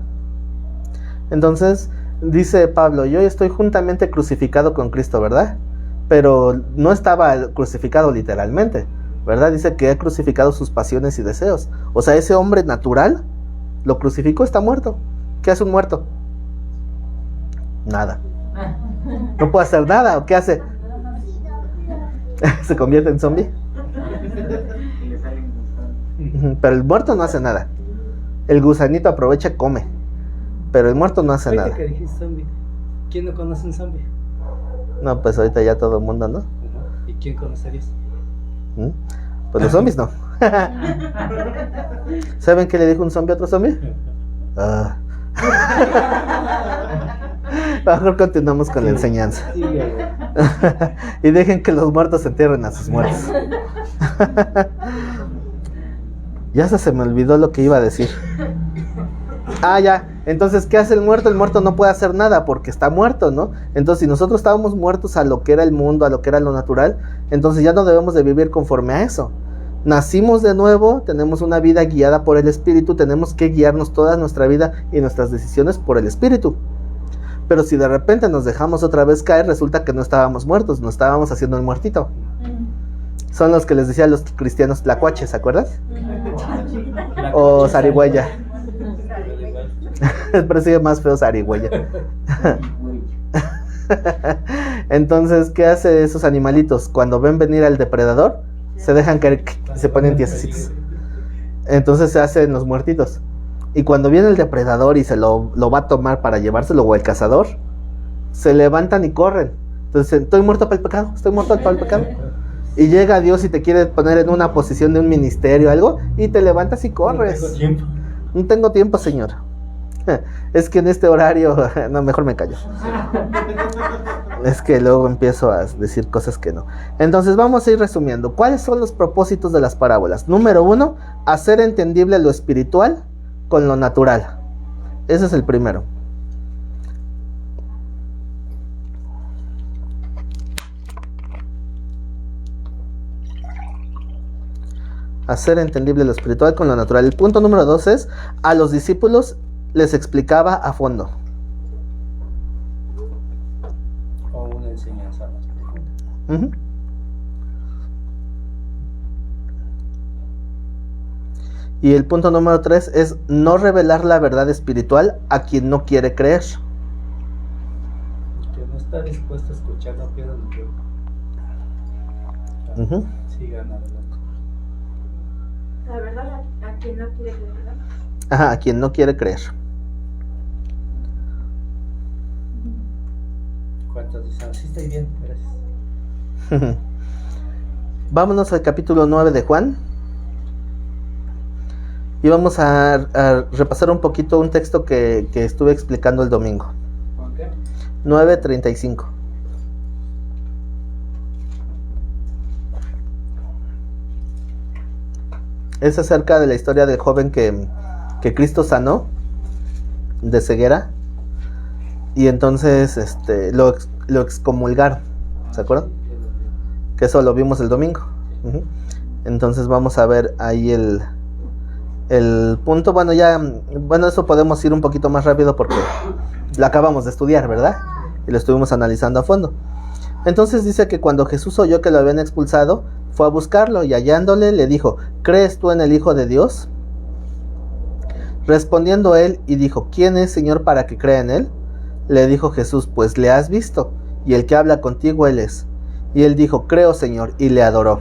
Entonces dice Pablo, yo estoy juntamente crucificado con Cristo, ¿verdad? Pero no estaba crucificado literalmente, ¿verdad? Dice que ha crucificado sus pasiones y deseos. O sea, ese hombre natural lo crucificó, está muerto. ¿Qué hace un muerto? Nada. No puede hacer nada. ¿O qué hace? Se convierte en zombie. Pero el muerto no hace nada. El gusanito aprovecha, come. Pero el muerto no hace nada. Que dijiste zombie, ¿quién no conoce un zombie? No, pues ahorita ya todo el mundo, ¿no? ¿Y quién conocerías? Pues los zombies no. ¿Saben qué le dijo un zombie a otro zombie? Mejor continuamos con la enseñanza. Y dejen que los muertos entierren a sus muertos. Ya se me olvidó lo que iba a decir. Ya. Entonces, ¿qué hace el muerto? El muerto no puede hacer nada porque está muerto, ¿no? Entonces, si nosotros estábamos muertos a lo que era el mundo, a lo que era lo natural, entonces ya no debemos de vivir conforme a eso. Nacimos de nuevo, tenemos una vida guiada por el Espíritu, tenemos que guiarnos toda nuestra vida y nuestras decisiones por el Espíritu. Pero si de repente nos dejamos otra vez caer, resulta que no estábamos muertos, nos estábamos haciendo el muertito. Son los que les decía a los cristianos tlacuaches, ¿se acuerdan? O zarigüeya. Pero sigue más feo zarigüeya. Entonces, ¿qué hace esos animalitos? Cuando ven venir al depredador, se dejan caer y se ponen tiesecitos. Entonces se hacen los muertitos. Y cuando viene el depredador y se lo va a tomar para llevárselo, o el cazador, se levantan y corren. Entonces, estoy muerto para el pecado, estoy muerto para el pecado. Y llega Dios y te quiere poner en una posición de un ministerio o algo, y te levantas y corres. No tengo tiempo. No tengo tiempo, Señor. Es que en este horario, no, mejor me callo. Es que luego empiezo a decir cosas que no. Entonces vamos a ir resumiendo. ¿Cuáles son los propósitos de las parábolas? Número 1, hacer entendible lo espiritual con lo natural. Ese es el primero. Hacer entendible lo espiritual con lo natural. El punto número 2 es, a los discípulos les explicaba a fondo. O una enseñanza más profunda. Uh-huh. Y el punto número 3 es no revelar la verdad espiritual a quien no quiere creer. El que no está dispuesto a escuchar no pierda el tiempo. Uh-huh. Sigan adelante. La verdad, a quien no quiere creer, ¿verdad? Ajá, a quien no quiere creer. ¿Cuántos dicen? Sí, estoy bien, gracias. Vámonos al capítulo 9 de Juan. Y vamos a repasar un poquito un texto que estuve explicando el domingo. ¿Con qué? 9:35. Es acerca de la historia del joven que Cristo sanó de ceguera. Y entonces lo excomulgaron. ¿Se acuerdan? Que eso lo vimos el domingo. Uh-huh. Entonces vamos a ver ahí el punto. Bueno, eso podemos ir un poquito más rápido porque lo acabamos de estudiar, ¿verdad? Y lo estuvimos analizando a fondo. Entonces dice que cuando Jesús oyó que lo habían expulsado, fue a buscarlo y hallándole le dijo: ¿crees tú en el Hijo de Dios? Respondiendo él y dijo: ¿quién es, Señor, para que crea en él? Le dijo Jesús: pues le has visto, y el que habla contigo él es. Y él dijo: creo, Señor, y le adoró.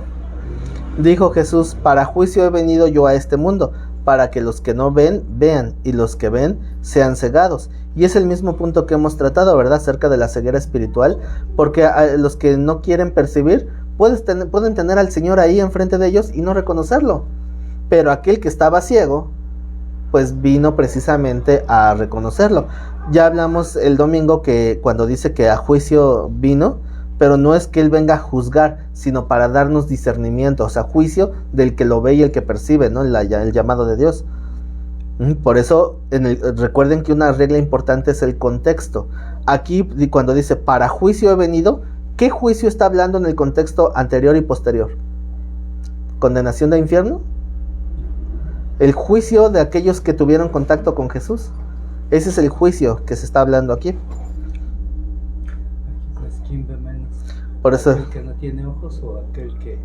Dijo Jesús: para juicio he venido yo a este mundo, para que los que no ven, vean, y los que ven, sean cegados. Y es el mismo punto que hemos tratado, ¿verdad? Acerca de la ceguera espiritual, porque a los que no quieren percibir, pueden tener al Señor ahí enfrente de ellos y no reconocerlo. Pero aquel que estaba ciego, pues vino precisamente a reconocerlo. Ya hablamos el domingo que cuando dice que a juicio vino, pero no es que Él venga a juzgar, sino para darnos discernimiento, o sea, juicio del que lo ve y el que percibe, ¿no? El llamado de Dios. Por eso, recuerden que una regla importante es el contexto. Aquí, cuando dice para juicio he venido, ¿qué juicio está hablando en el contexto anterior y posterior? ¿Condenación de infierno? El juicio de aquellos que tuvieron contacto con Jesús. Ese es el juicio que se está hablando aquí. ¿Quién ve menos? Por eso ¿Aquel que no tiene ojos o aquel que...?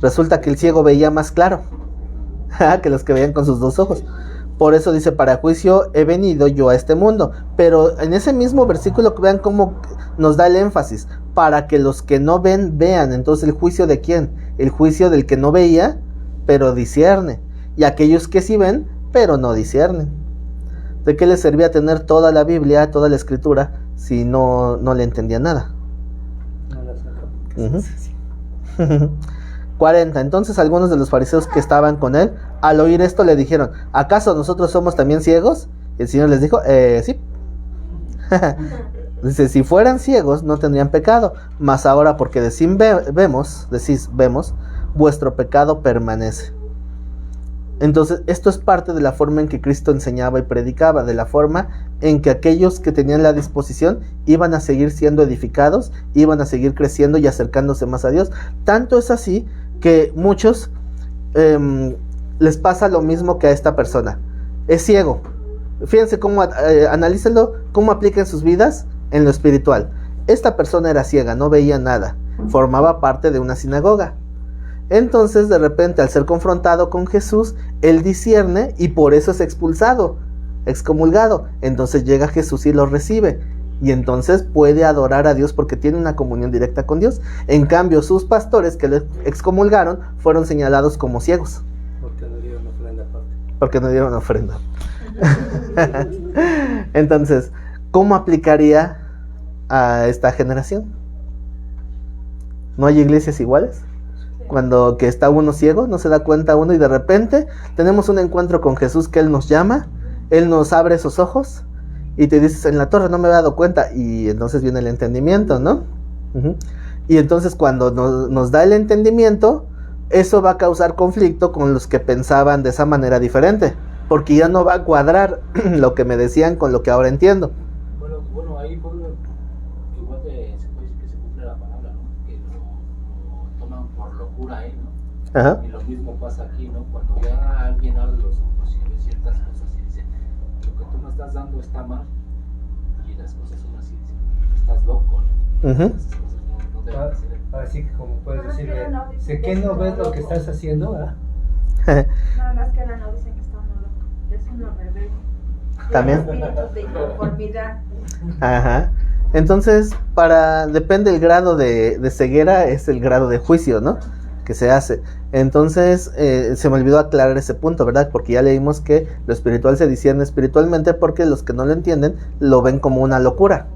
resulta que el ciego veía más claro que los que veían con sus dos ojos. Por eso dice: para juicio he venido yo a este mundo. Pero en ese mismo versículo vean cómo nos da el énfasis: para que los que no ven, vean. Entonces, ¿el juicio de quién? El juicio del que no veía, pero discierne. Y aquellos que sí ven, pero no disciernen. ¿De qué les servía tener toda la Biblia, toda la Escritura, si no le entendían nada? No la saca porque Uh-huh. es así. 40. Entonces algunos de los fariseos que estaban con él, al oír esto, le dijeron: ¿acaso nosotros somos también ciegos? Y el Señor les dijo: sí. Dice: si fueran ciegos no tendrían pecado, mas ahora porque decís vemos, vuestro pecado permanece. Entonces esto es parte de la forma en que Cristo enseñaba y predicaba, de la forma en que aquellos que tenían la disposición iban a seguir siendo edificados, iban a seguir creciendo y acercándose más a Dios. Tanto es así que muchos les pasa lo mismo que a esta persona. Es ciego. Fíjense cómo, analícenlo, cómo aplica en sus vidas en lo espiritual. Esta persona era ciega, no veía nada, formaba parte de una sinagoga. Entonces, de repente, al ser confrontado con Jesús, él discierne y por eso es expulsado, excomulgado. Entonces llega Jesús y lo recibe. y entonces puede adorar a Dios porque tiene una comunión directa con Dios. En cambio, sus pastores que lo excomulgaron fueron señalados como ciegos. Porque no dieron ofrenda aparte. Porque no dieron ofrenda. Entonces, ¿cómo aplicaría a esta generación? ¿No hay iglesias iguales? Cuando que está uno ciego, no se da cuenta uno y de repente tenemos un encuentro con Jesús que Él nos llama, Él nos abre esos ojos y te dices, en la torre no me había dado cuenta, y entonces viene el entendimiento, ¿no? Y entonces cuando nos da el entendimiento, eso va a causar conflicto con los que pensaban de esa manera diferente, porque ya no va a cuadrar lo que me decían con lo que ahora entiendo. Bueno, ahí fue igual que se puede decir que se cumple la palabra, ¿no? Que lo toman por locura ahí, ¿no? Ajá. Y lo mismo pasa aquí, ¿no? Cuando ya alguien abre los ojos y ve ciertas cosas y dice, lo que tú me estás dando está mal, y las cosas son así, estás loco, ¿no? Ujú. Esas cosas no deben de ser. Así que como puedes Nada más que decirle, no dice sé que que no es ves lo loco. que estás haciendo, ¿verdad? Nada más que ahora no dicen que está uno loco, es uno rebelde. También. Espíritus de inconformidad. Ajá. Entonces, depende el grado de ceguera, es el grado de juicio, ¿no? Que se hace. Entonces, se me olvidó aclarar ese punto, ¿verdad? Porque ya leímos que lo espiritual se discierne espiritualmente porque los que no lo entienden lo ven como una locura.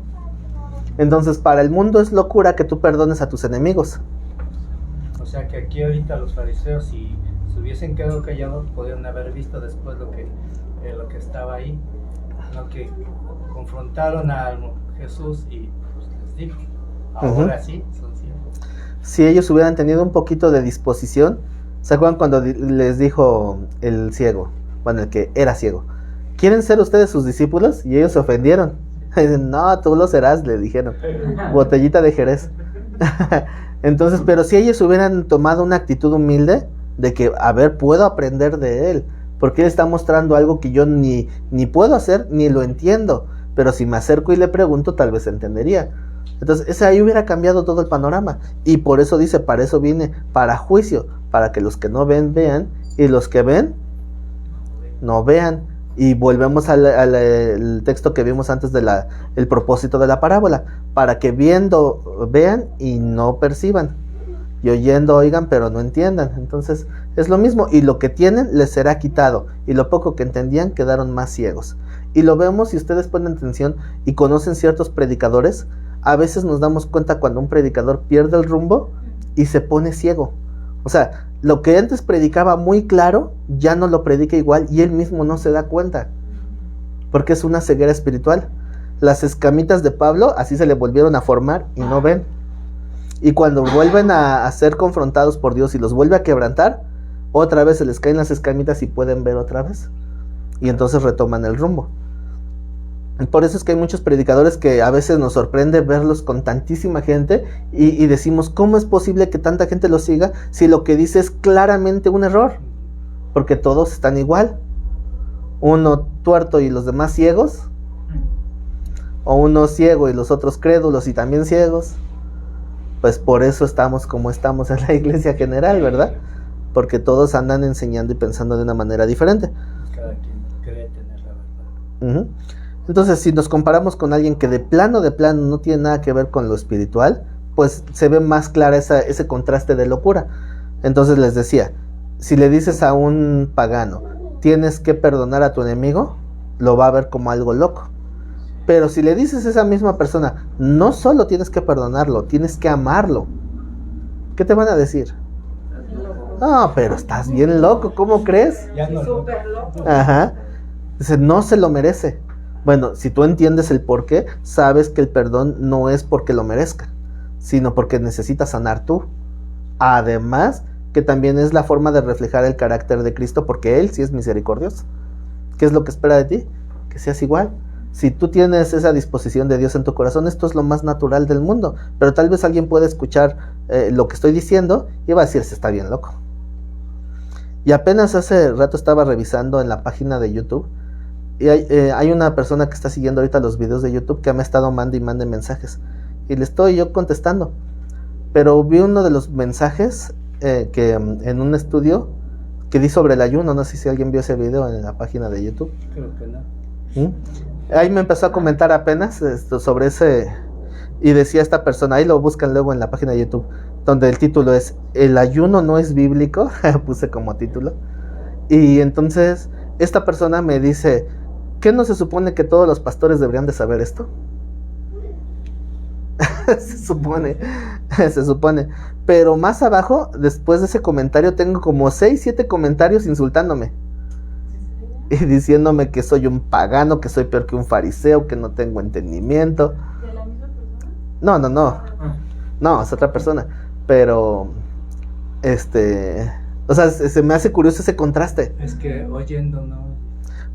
Entonces, para el mundo es locura que tú perdones a tus enemigos. O sea que aquí ahorita los fariseos, si se hubiesen quedado callados, podrían haber visto después lo que estaba ahí, lo que confrontaron a Jesús y pues les dijo, ahora sí, son ciegos. Si ellos hubieran tenido un poquito de disposición, ¿se acuerdan cuando les dijo el ciego, bueno, el que era ciego, ¿quieren ser ustedes sus discípulos? Y ellos se ofendieron. Dicen, no, tú lo serás, le dijeron, botellita de Jerez. Entonces, pero si ellos hubieran tomado una actitud humilde de que, a ver, puedo aprender de él, porque él está mostrando algo que yo ni puedo hacer, ni lo entiendo, pero si me acerco y le pregunto, tal vez entendería. Entonces, ahí hubiera cambiado todo el panorama, y por eso dice, para eso vine, para juicio, para que los que no ven, vean, y los que ven, no vean. Y volvemos al texto que vimos antes el propósito de la parábola, para que viendo vean y no perciban, y oyendo oigan pero no entiendan. Entonces es lo mismo, y lo que tienen les será quitado, y lo poco que entendían quedaron más ciegos. Y lo vemos, si ustedes ponen atención y conocen ciertos predicadores, a veces nos damos cuenta cuando un predicador pierde el rumbo y se pone ciego. O sea, lo que antes predicaba muy claro, ya no lo predica igual, y él mismo no se da cuenta, porque es una ceguera espiritual. Las escamitas de Pablo así se le volvieron a formar y no ven. Y cuando vuelven a ser confrontados por Dios y los vuelve a quebrantar, otra vez se les caen las escamitas y pueden ver otra vez. Y entonces retoman el rumbo. Y por eso es que hay muchos predicadores que a veces nos sorprende verlos con tantísima gente y decimos, ¿cómo es posible que tanta gente los siga si lo que dice es claramente un error? Porque todos están igual. Uno tuerto y los demás ciegos. O uno ciego y los otros crédulos y también ciegos. Pues por eso estamos como estamos en la iglesia general, ¿verdad? Porque todos andan enseñando y pensando de una manera diferente. Cada quien cree tener la verdad. Entonces, si nos comparamos con alguien que de plano no tiene nada que ver con lo espiritual, pues se ve más clara ese contraste de locura. Entonces les decía, si le dices a un pagano, tienes que perdonar a tu enemigo, lo va a ver como algo loco. Pero si le dices a esa misma persona, no solo tienes que perdonarlo, tienes que amarlo, ¿qué te van a decir? No, pero estás bien loco, ¿cómo crees? Ya no lo- Súper loco. Ajá. Dice, no se lo merece. Bueno, si tú entiendes el por qué, sabes que el perdón no es porque lo merezca, sino porque necesitas sanar tú. Además, que también es la forma de reflejar el carácter de Cristo, porque Él sí es misericordioso. ¿Qué es lo que espera de ti? Que seas igual. Si tú tienes esa disposición de Dios en tu corazón, esto es lo más natural del mundo. Pero tal vez alguien pueda escuchar lo que estoy diciendo y va a decir, se está bien loco. Y apenas hace rato estaba revisando en la página de YouTube, y hay una persona que está siguiendo ahorita los videos de YouTube que me ha estado mande y mande mensajes, y le estoy yo contestando, pero vi uno de los mensajes que en un estudio que di sobre el ayuno, no sé si alguien vio ese video en la página de YouTube. Creo que no. Ahí me empezó a comentar apenas sobre ese, y decía esta persona, ahí lo buscan luego en la página de YouTube, donde el título es "El ayuno no es bíblico", puse como título, y entonces esta persona me dice, ¿qué no se supone que todos los pastores deberían de saber esto? se supone, pero más abajo, después de ese comentario, tengo como 6, 7 comentarios insultándome y diciéndome que soy un pagano, que soy peor que un fariseo, que no tengo entendimiento. ¿De la misma persona? No, es otra persona, pero o sea, se me hace curioso ese contraste, Es que oyendo no.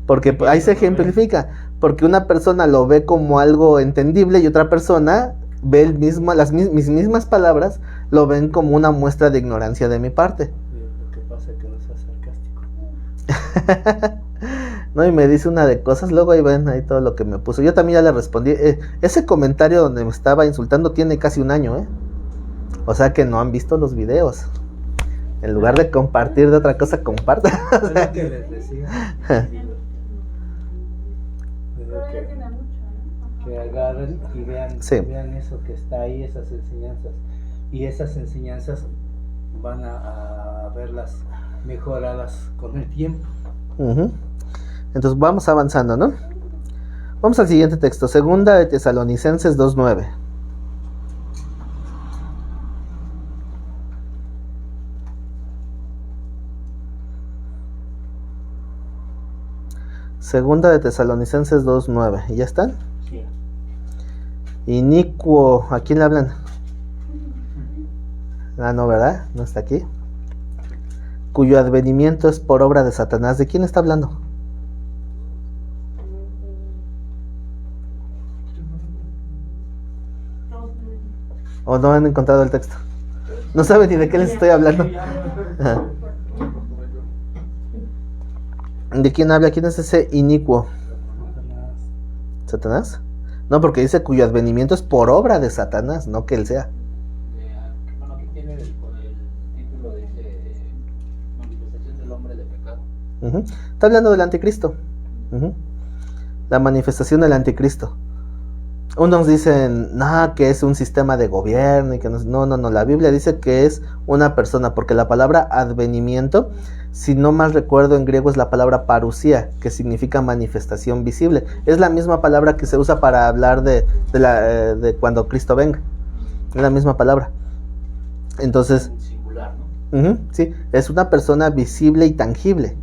porque ahí se ejemplifica, porque una persona lo ve como algo entendible y otra persona ve mis mismas palabras, lo ven como una muestra de ignorancia de mi parte. Lo que pasa es que no seas sarcástico. No, y me dice una de cosas, luego ahí ven ahí todo lo que me puso. Yo también ya le respondí. Ese comentario donde me estaba insultando tiene casi un año, o sea que no han visto los videos. En lugar de compartir de otra cosa, compartan. Es lo que les decía. Pero ya tiene mucho, ¿no? Que agarren y vean, Sí. vean eso que está ahí, esas enseñanzas. Y esas enseñanzas van a verlas mejoradas con el tiempo. Ujú. Entonces vamos avanzando, ¿no? Vamos al siguiente texto, Segunda de Tesalonicenses 2:9. Segunda de Tesalonicenses 2:9. ¿Y ya están? Sí. Inicuo, ¿a quién le hablan? Ah, no, ¿verdad? No está aquí. Cuyo advenimiento es por obra de Satanás. ¿De quién está hablando? ¿O no han encontrado el texto? No saben ni de qué les estoy hablando. Ajá. ¿De quién habla? ¿Quién es ese inicuo? ¿Satanás? No, porque dice cuyo advenimiento es por obra de Satanás, no que él sea. Bueno, aquí tiene el título, dice manifestación del hombre de pecado. Ujú. Está hablando del anticristo. Ujú. La manifestación del anticristo. Unos dicen, no, que es un sistema de gobierno y que no, la Biblia dice que es una persona, porque la palabra advenimiento, si no mal recuerdo en griego es la palabra parusía, que significa manifestación visible. Es la misma palabra que se usa para hablar de cuando Cristo venga. Es la misma palabra. Entonces, En singular, ¿no? sí, es una persona visible y tangible,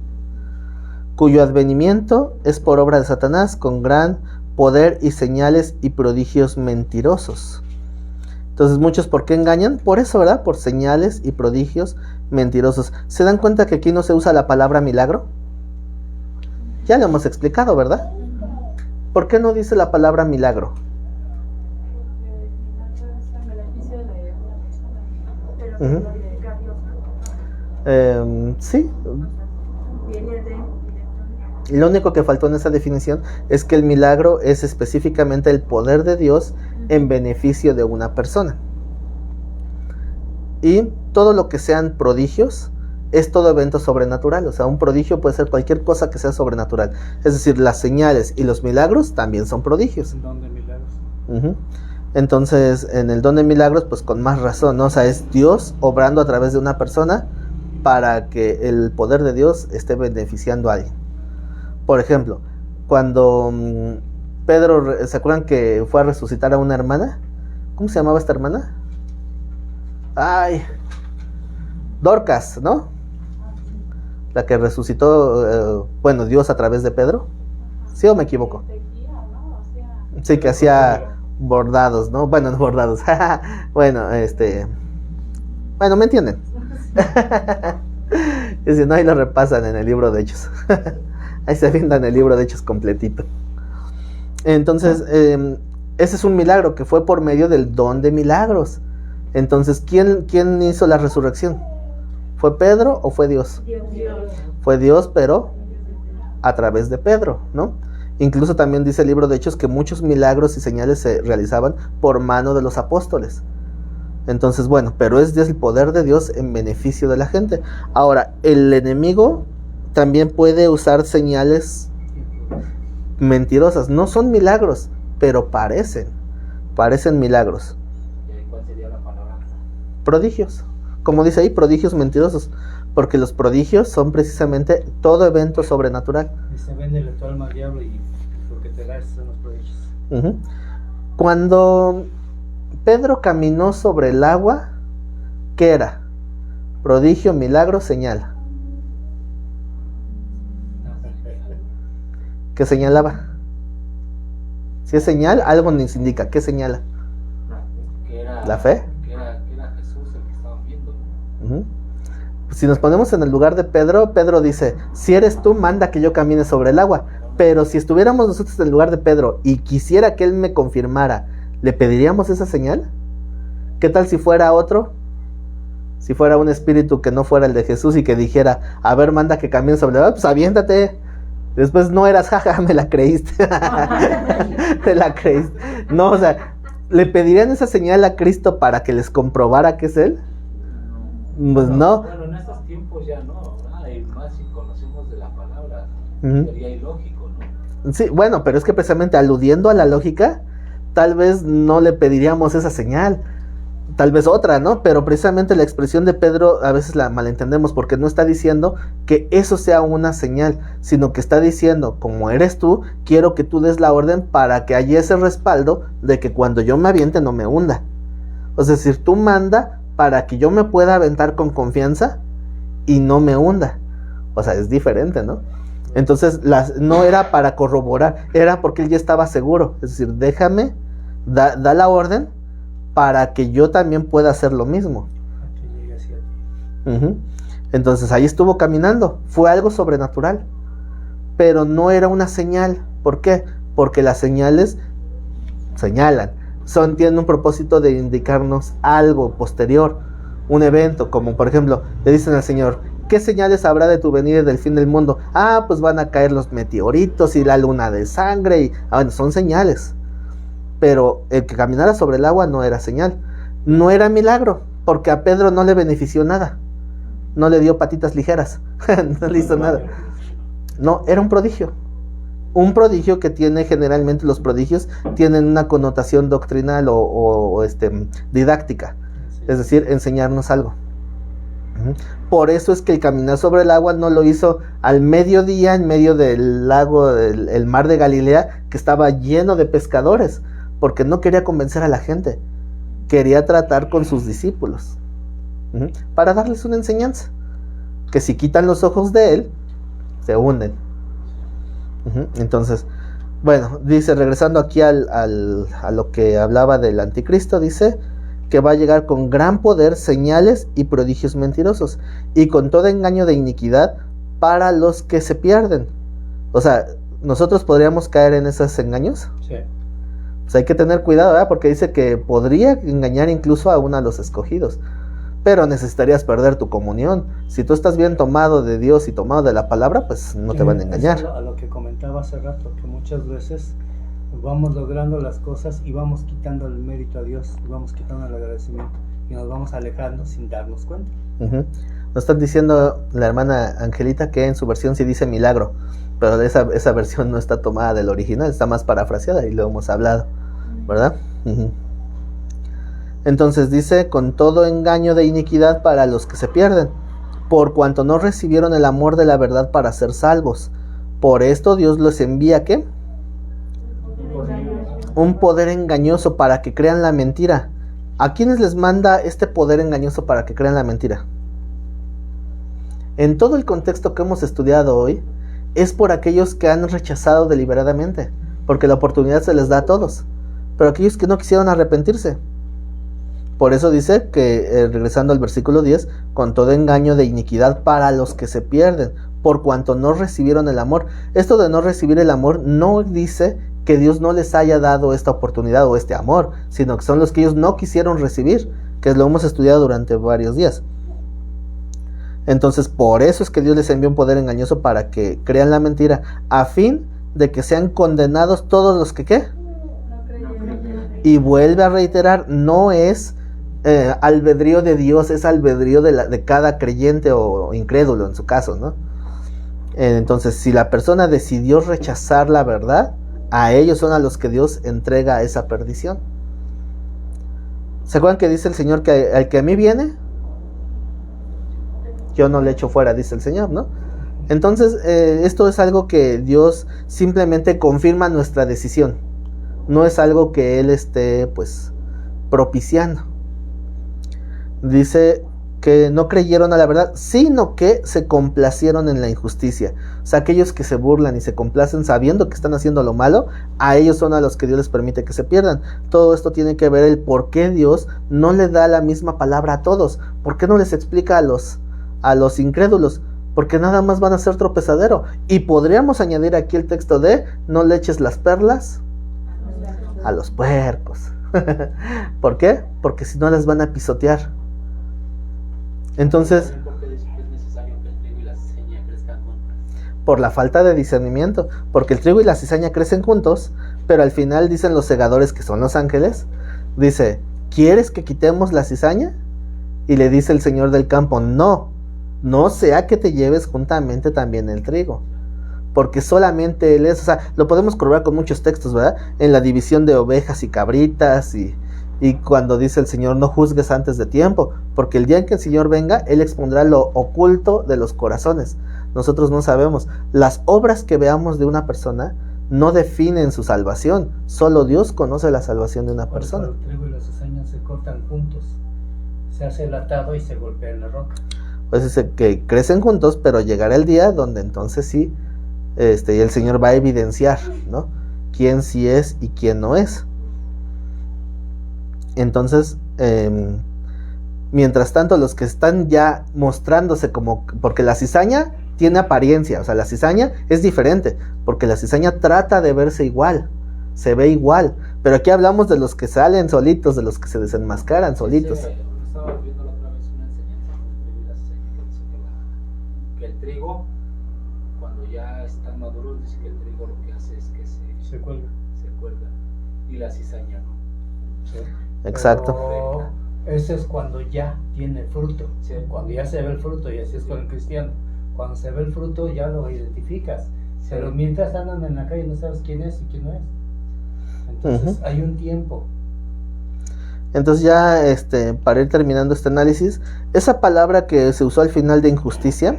cuyo advenimiento es por obra de Satanás, con gran poder y señales y prodigios mentirosos. Entonces muchos, ¿por qué engañan? Por eso, ¿verdad? Por señales y prodigios mentirosos. ¿Se dan cuenta que aquí no se usa la palabra milagro? Ya lo hemos explicado, ¿verdad? ¿Por qué no dice la palabra milagro? Ujú. Sí. Y lo único que faltó en esa definición es que el milagro es específicamente el poder de Dios en beneficio de una persona. Y todo lo que sean prodigios es todo evento sobrenatural. O sea, un prodigio puede ser cualquier cosa que sea sobrenatural. Es decir, las señales y los milagros también son prodigios. ¿Don de milagros? Uh-huh. Entonces, en el don de milagros, pues con más razón, ¿no? O sea, es Dios obrando a través de una persona para que el poder de Dios esté beneficiando a alguien. Por ejemplo, cuando Pedro, ¿se acuerdan que fue a resucitar a una hermana? ¿Cómo se llamaba esta hermana? Ay, Dorcas, ¿no? La que resucitó, bueno, Dios a través de Pedro. ¿Sí o me equivoco? Sí, que hacía bordados, ¿no? Bueno, no bordados. Bueno, bueno, ¿me entienden? Y si no, ahí lo repasan en el libro de Hechos. Ahí se avientan el libro de Hechos completito. Entonces, ese es un milagro que fue por medio del don de milagros. Entonces, ¿quién hizo la resurrección? ¿Fue Pedro o fue Dios? Dios. Fue Dios, pero a través de Pedro, ¿no? Incluso también dice el libro de Hechos que muchos milagros y señales se realizaban por mano de los apóstoles. Entonces, bueno, pero es el poder de Dios en beneficio de la gente. Ahora, el enemigo también puede usar señales mentirosas. No son milagros, pero parecen milagros. ¿Y ahí cuál sería la palabra? Prodigios, como dice ahí, prodigios mentirosos, porque los prodigios son precisamente todo evento sobrenatural. Dice, véndele tu alma al diablo y porque te gastes en los prodigios. Uh-huh. Cuando Pedro caminó sobre el agua, ¿qué era? Prodigio, milagro, señal. ¿Qué señalaba? Si es señal, algo nos indica. ¿Qué señala? Que era, ¿La fe? Que era Jesús el que estaban viendo, ¿no? Uh-huh. Si nos ponemos en el lugar de Pedro, Pedro dice, si eres tú, manda que yo camine sobre el agua. Pero si estuviéramos nosotros en el lugar de Pedro y quisiera que él me confirmara, ¿le pediríamos esa señal? ¿Qué tal si fuera otro? Si fuera un espíritu que no fuera el de Jesús y que dijera, a ver, manda que camine sobre el agua, pues aviéntate. Después no eras, jaja, me la creíste. Te la creíste. No, o sea, ¿le pedirían esa señal a Cristo para que les comprobara que es Él? Pues no. Bueno, en estos tiempos ya no, ¿verdad? Y más si conocemos de la palabra, Uh-huh. sería ilógico, ¿no? Sí, bueno, pero es que precisamente aludiendo a la lógica, tal vez no le pediríamos esa señal. Tal vez otra, ¿no? Pero precisamente la expresión de Pedro a veces la malentendemos porque no está diciendo que eso sea una señal, sino que está diciendo, como eres tú, quiero que tú des la orden para que haya ese respaldo de que cuando yo me aviente no me hunda. Es decir, tú manda para que yo me pueda aventar con confianza y no me hunda. O sea, es diferente, ¿no? Entonces, no era para corroborar, era porque él ya estaba seguro. Es decir, déjame, da la orden para que yo también pueda hacer lo mismo. Que llegue hacia ti. Uh-huh. Entonces ahí estuvo caminando, fue algo sobrenatural, pero no era una señal. ¿Por qué? Porque las señales señalan, tienen un propósito de indicarnos algo posterior, un evento, como por ejemplo, le dicen al Señor, ¿qué señales habrá de tu venida y del fin del mundo? Ah, pues van a caer los meteoritos y la luna de sangre, y bueno, son señales. Pero el que caminara sobre el agua no era señal, no era milagro, porque a Pedro no le benefició nada, no le dio patitas ligeras, no le hizo nada. No, era un prodigio que tiene, generalmente los prodigios tienen una connotación doctrinal o didáctica, es decir, enseñarnos algo. Por eso es que el caminar sobre el agua no lo hizo al mediodía en medio del lago, el mar de Galilea, que estaba lleno de pescadores, porque no quería convencer a la gente, quería tratar con sus discípulos, para darles una enseñanza, que si quitan los ojos de él, se hunden. Entonces, bueno, dice, regresando aquí a lo que hablaba del anticristo, dice que va a llegar con gran poder, señales y prodigios mentirosos, y con todo engaño de iniquidad para los que se pierden. O sea, ¿nosotros podríamos caer en esos engaños? Sí. Pues hay que tener cuidado, ¿verdad? Porque dice que podría engañar incluso a uno de los escogidos, pero necesitarías perder tu comunión. Si tú estás bien tomado de Dios y tomado de la palabra, pues no te van a engañar. Eso a lo que comentaba hace rato, que muchas veces vamos logrando las cosas y vamos quitando el mérito a Dios, y vamos quitando el agradecimiento y nos vamos alejando sin darnos cuenta. Nos están diciendo la hermana Angelita que en su versión sí dice milagro, pero esa versión no está tomada del original, está más parafraseada y lo hemos hablado, ¿verdad? Entonces dice, con todo engaño de iniquidad para los que se pierden, por cuanto no recibieron el amor de la verdad para ser salvos. Por esto Dios les envía, ¿qué? Un poder engañoso para que crean la mentira. ¿A quiénes les manda este poder engañoso para que crean la mentira? En todo el contexto que hemos estudiado hoy, es por aquellos que han rechazado deliberadamente, porque la oportunidad se les da a todos, pero aquellos que no quisieron arrepentirse. Por eso dice que, regresando al versículo 10, con todo engaño de iniquidad para los que se pierden, por cuanto no recibieron el amor. Esto de no recibir el amor no dice que Dios no les haya dado esta oportunidad o este amor, sino que son los que ellos no quisieron recibir, que lo hemos estudiado durante varios días. Entonces, por eso es que Dios les envió un poder engañoso para que crean la mentira, a fin de que sean condenados todos los que, ¿qué? Y vuelve a reiterar, no es albedrío de Dios, es albedrío de cada creyente o incrédulo en su caso, ¿no? Entonces, si la persona decidió rechazar la verdad, a ellos son a los que Dios entrega a esa perdición. ¿Se acuerdan que dice el Señor que al que a mí viene, yo no le echo fuera, dice el Señor, ¿no? Entonces, esto es algo que Dios simplemente confirma nuestra decisión. No es algo que Él esté, pues, propiciando. Dice que no creyeron a la verdad, sino que se complacieron en la injusticia. O sea, aquellos que se burlan y se complacen sabiendo que están haciendo lo malo, a ellos son a los que Dios les permite que se pierdan. Todo esto tiene que ver el por qué Dios no le da la misma palabra a todos. ¿Por qué no les explica a los incrédulos? Porque nada más van a ser tropezadero. Y podríamos añadir aquí el texto de no le eches las perlas a los puercos. ¿Por qué? Porque si no las van a pisotear. Entonces, por la falta de discernimiento, porque el trigo y la cizaña crecen juntos, pero al final dicen los segadores, que son los ángeles, dice, ¿quieres que quitemos la cizaña? Y le dice el Señor del campo, no sea que te lleves juntamente también el trigo, porque solamente Él es, o sea, lo podemos corroborar con muchos textos, ¿verdad? En la división de ovejas y cabritas, y cuando dice el Señor, no juzgues antes de tiempo, porque el día en que el Señor venga, Él expondrá lo oculto de los corazones. Nosotros no sabemos. Las obras que veamos de una persona no definen su salvación. Solo Dios conoce la salvación de una persona. El trigo y las cizañas se cortan juntos. Se hace el atado y se golpea en la roca. Pues dice que crecen juntos, pero llegará el día donde entonces sí, y el Señor va a evidenciar, ¿no? Quién sí es y quién no es. Entonces, mientras tanto, los que están ya mostrándose como, porque la cizaña tiene apariencia, o sea, la cizaña es diferente, porque la cizaña trata de verse igual, se ve igual, pero aquí hablamos de los que salen solitos, de los que se desenmascaran solitos. Sí, estaba viendo la otra vez una enseñanza sobre el trigo y la cizaña, que dice que el trigo, cuando ya está maduro, dice que el trigo lo que hace es que se cuelga, y la cizaña no. Sí. Exacto. Pero ese es cuando ya tiene fruto, Sí. Cuando ya se ve el fruto, y así es con el cristiano. Cuando se ve el fruto ya lo identificas, Sí. pero mientras andan en la calle no sabes quién es y quién no es. Entonces hay un tiempo. Entonces ya, para ir terminando este análisis, esa palabra que se usó al final de injusticia,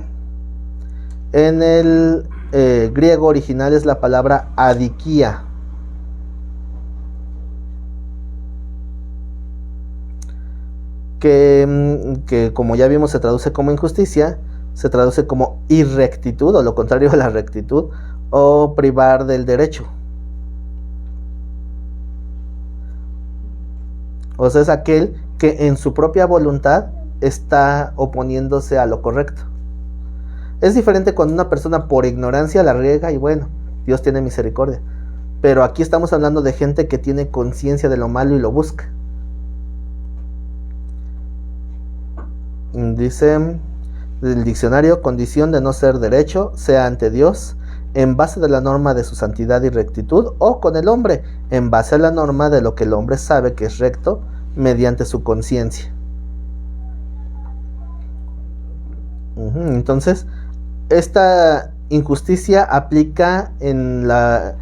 en el griego original es la palabra adikia. Que como ya vimos se traduce como injusticia, se traduce como irrectitud, o lo contrario a la rectitud, o privar del derecho. O sea, es aquel que en su propia voluntad está oponiéndose a lo correcto. Es diferente cuando una persona por ignorancia la riega y bueno, Dios tiene misericordia. Pero aquí estamos hablando de gente que tiene conciencia de lo malo y lo busca. Dice el diccionario, condición de no ser derecho, sea ante Dios, en base de la norma de su santidad y rectitud, o con el hombre, en base a la norma de lo que el hombre sabe que es recto, mediante su conciencia. Entonces, esta injusticia aplica en la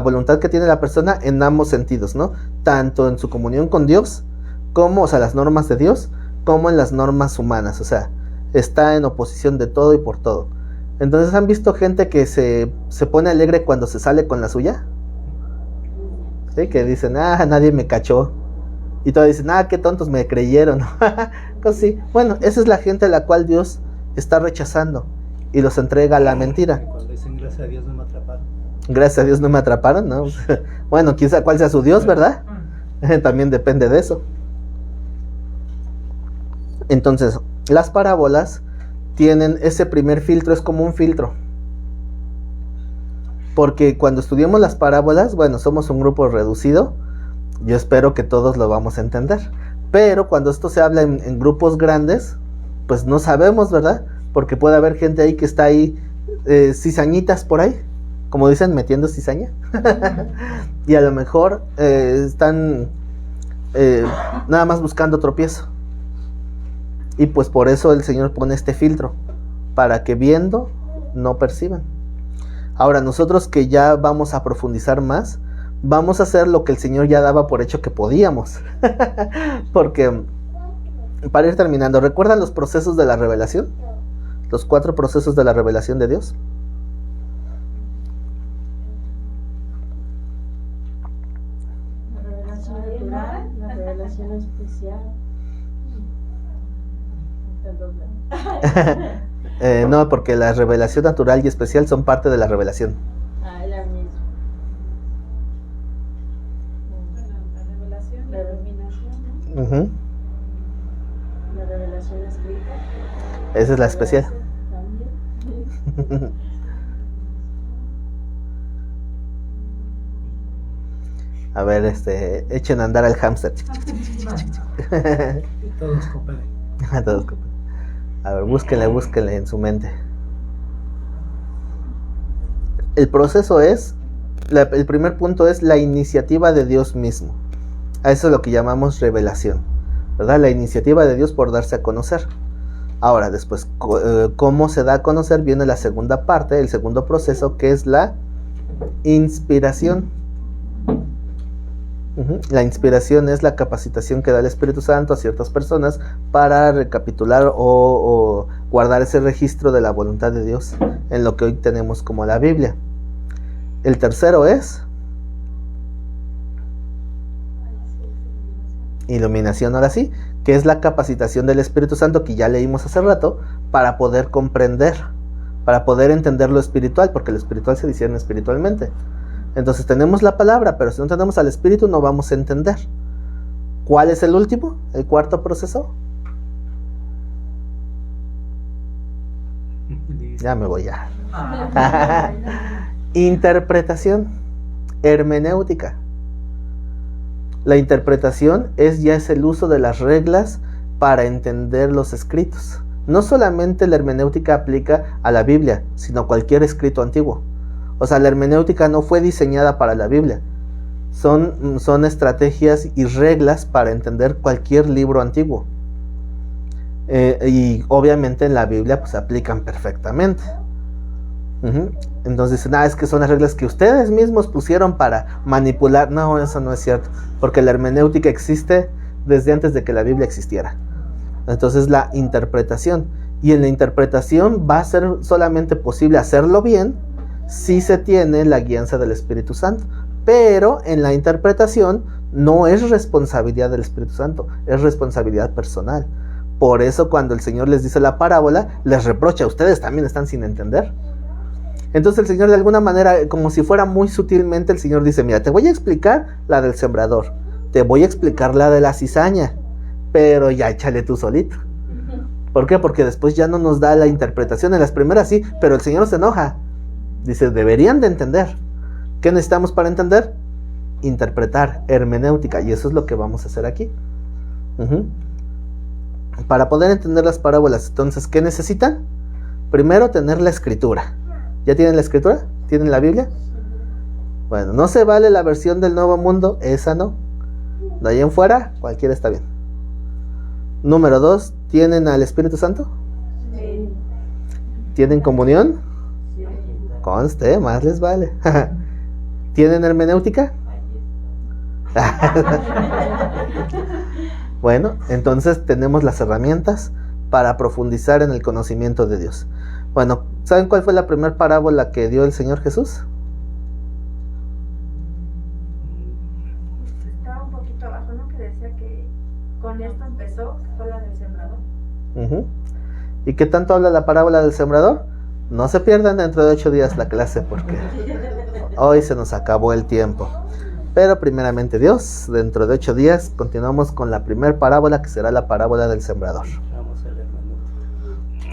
voluntad que tiene la persona en ambos sentidos, ¿no? Tanto en su comunión con Dios, como, o sea, las normas de Dios, como en las normas humanas, o sea, está en oposición de todo y por todo. Entonces, ¿han visto gente que se pone alegre cuando se sale con la suya? ¿Sí? Que dicen, nadie me cachó. Y todos dicen, qué tontos me creyeron. Pues sí, bueno, esa es la gente a la cual Dios está rechazando y los entrega a la mentira. Cuando dicen, gracias a Dios no me atraparon. Gracias a Dios no me atraparon, ¿no? Bueno, quién sabe cuál sea su Dios, ¿verdad? También depende de eso. Entonces, las parábolas tienen ese primer filtro, es como un filtro. Porque cuando estudiamos las parábolas, bueno, somos un grupo reducido, yo espero que todos lo vamos a entender. Pero cuando esto se habla en grupos grandes, pues no sabemos, ¿verdad? Porque puede haber gente ahí que está ahí, cizañitas por ahí, como dicen, metiendo cizaña. Y a lo mejor están nada más buscando tropiezo. Y pues por eso el Señor pone este filtro, para que viendo no perciben. Ahora, nosotros que ya vamos a profundizar más, vamos a hacer lo que el Señor ya daba por hecho que podíamos. Porque, para ir terminando, ¿recuerdan los procesos de la revelación? Los 4 procesos de la revelación de Dios. La revelación natural, la revelación especial. No, porque la revelación natural y especial son parte de la revelación. Ah, la misma. La revelación, la iluminación, ¿no? Uh-huh. La revelación escrita. Esa es la especial. También. A ver, echen a andar al hámster. Todos cooperen. Todos cooperen. A ver, búsquenle en su mente. El proceso es, el primer punto es la iniciativa de Dios mismo. A eso es lo que llamamos revelación, ¿verdad? La iniciativa de Dios por darse a conocer. Ahora, después, ¿cómo se da a conocer? Viene la segunda parte, el segundo proceso, que es la inspiración. La inspiración es la capacitación que da el Espíritu Santo a ciertas personas para recapitular o guardar ese registro de la voluntad de Dios en lo que hoy tenemos como la Biblia. El tercero es iluminación, ahora sí, que es la capacitación del Espíritu Santo que ya leímos hace rato para poder comprender, para poder entender lo espiritual, porque lo espiritual se discierne espiritualmente. Entonces tenemos la palabra, pero si no tenemos al Espíritu no vamos a entender. ¿Cuál es el último? ¿El cuarto proceso? Ya me voy ya. Interpretación, hermenéutica. La interpretación ya es el uso de las reglas para entender los escritos. No solamente la hermenéutica aplica a la Biblia, sino cualquier escrito antiguo. O sea, la hermenéutica no fue diseñada para la Biblia. Son estrategias y reglas para entender cualquier libro antiguo. Y obviamente en la Biblia pues se aplican perfectamente. Entonces dicen, es que son las reglas que ustedes mismos pusieron para manipular. No, eso no es cierto, porque la hermenéutica existe desde antes de que la Biblia existiera. Entonces la interpretación, y en la interpretación va a ser solamente posible hacerlo bien si se tiene la guianza del Espíritu Santo. Pero en la interpretación no es responsabilidad del Espíritu Santo, es responsabilidad personal. Por eso cuando el Señor les dice la parábola, les reprocha, ustedes también están sin entender. Entonces el Señor de alguna manera, como si fuera muy sutilmente, el Señor dice, mira, te voy a explicar la del sembrador, te voy a explicar la de la cizaña, pero ya échale tú solito. ¿Por qué? Porque después ya no nos da la interpretación. En las primeras sí, pero el Señor se enoja. Dice, deberían de entender. ¿Qué necesitamos para entender? Interpretar, hermenéutica, y eso es lo que vamos a hacer aquí. Para poder entender las parábolas, entonces, ¿qué necesitan? Primero, tener la escritura. ¿Ya tienen la escritura? ¿Tienen la Biblia? Bueno, no se vale la versión del Nuevo Mundo, esa no. De ahí en fuera, cualquiera está bien. Número 2, ¿tienen al Espíritu Santo? Sí. ¿Tienen comunión? Sí. Conste, más les vale. ¿Tienen hermenéutica? Bueno, entonces tenemos las herramientas para profundizar en el conocimiento de Dios. Bueno, ¿saben cuál fue la primera parábola que dio el Señor Jesús? Estaba un poquito abajo, ¿no? Que decía que con esto empezó, fue la del sembrador. ¿Y qué tanto habla la parábola del sembrador? No se pierdan dentro de 8 días la clase, porque hoy se nos acabó el tiempo. Pero primeramente Dios, dentro de 8 días continuamos con la primera parábola, que será la parábola del sembrador.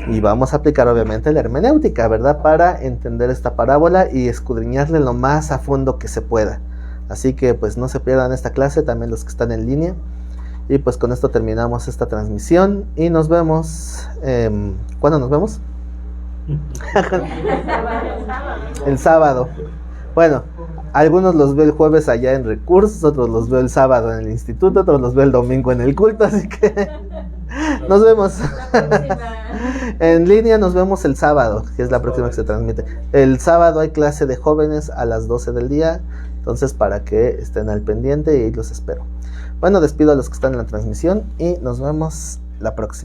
Y vamos a aplicar obviamente la hermenéutica, ¿verdad? Para entender esta parábola y escudriñarle lo más a fondo que se pueda. Así que pues no se pierdan esta clase, también los que están en línea. Y pues con esto terminamos esta transmisión y nos vemos. ¿Cuándo nos vemos? El sábado. Bueno, algunos los veo el jueves allá en Recursos, otros los veo el sábado en el instituto, otros los veo el domingo en el culto, así que Nos vemos. La próxima. En línea nos vemos el sábado, que es la próxima que se transmite. El sábado hay clase de jóvenes a las 12 del día, entonces para que estén al pendiente y los espero. Bueno, despido a los que están en la transmisión y nos vemos la próxima.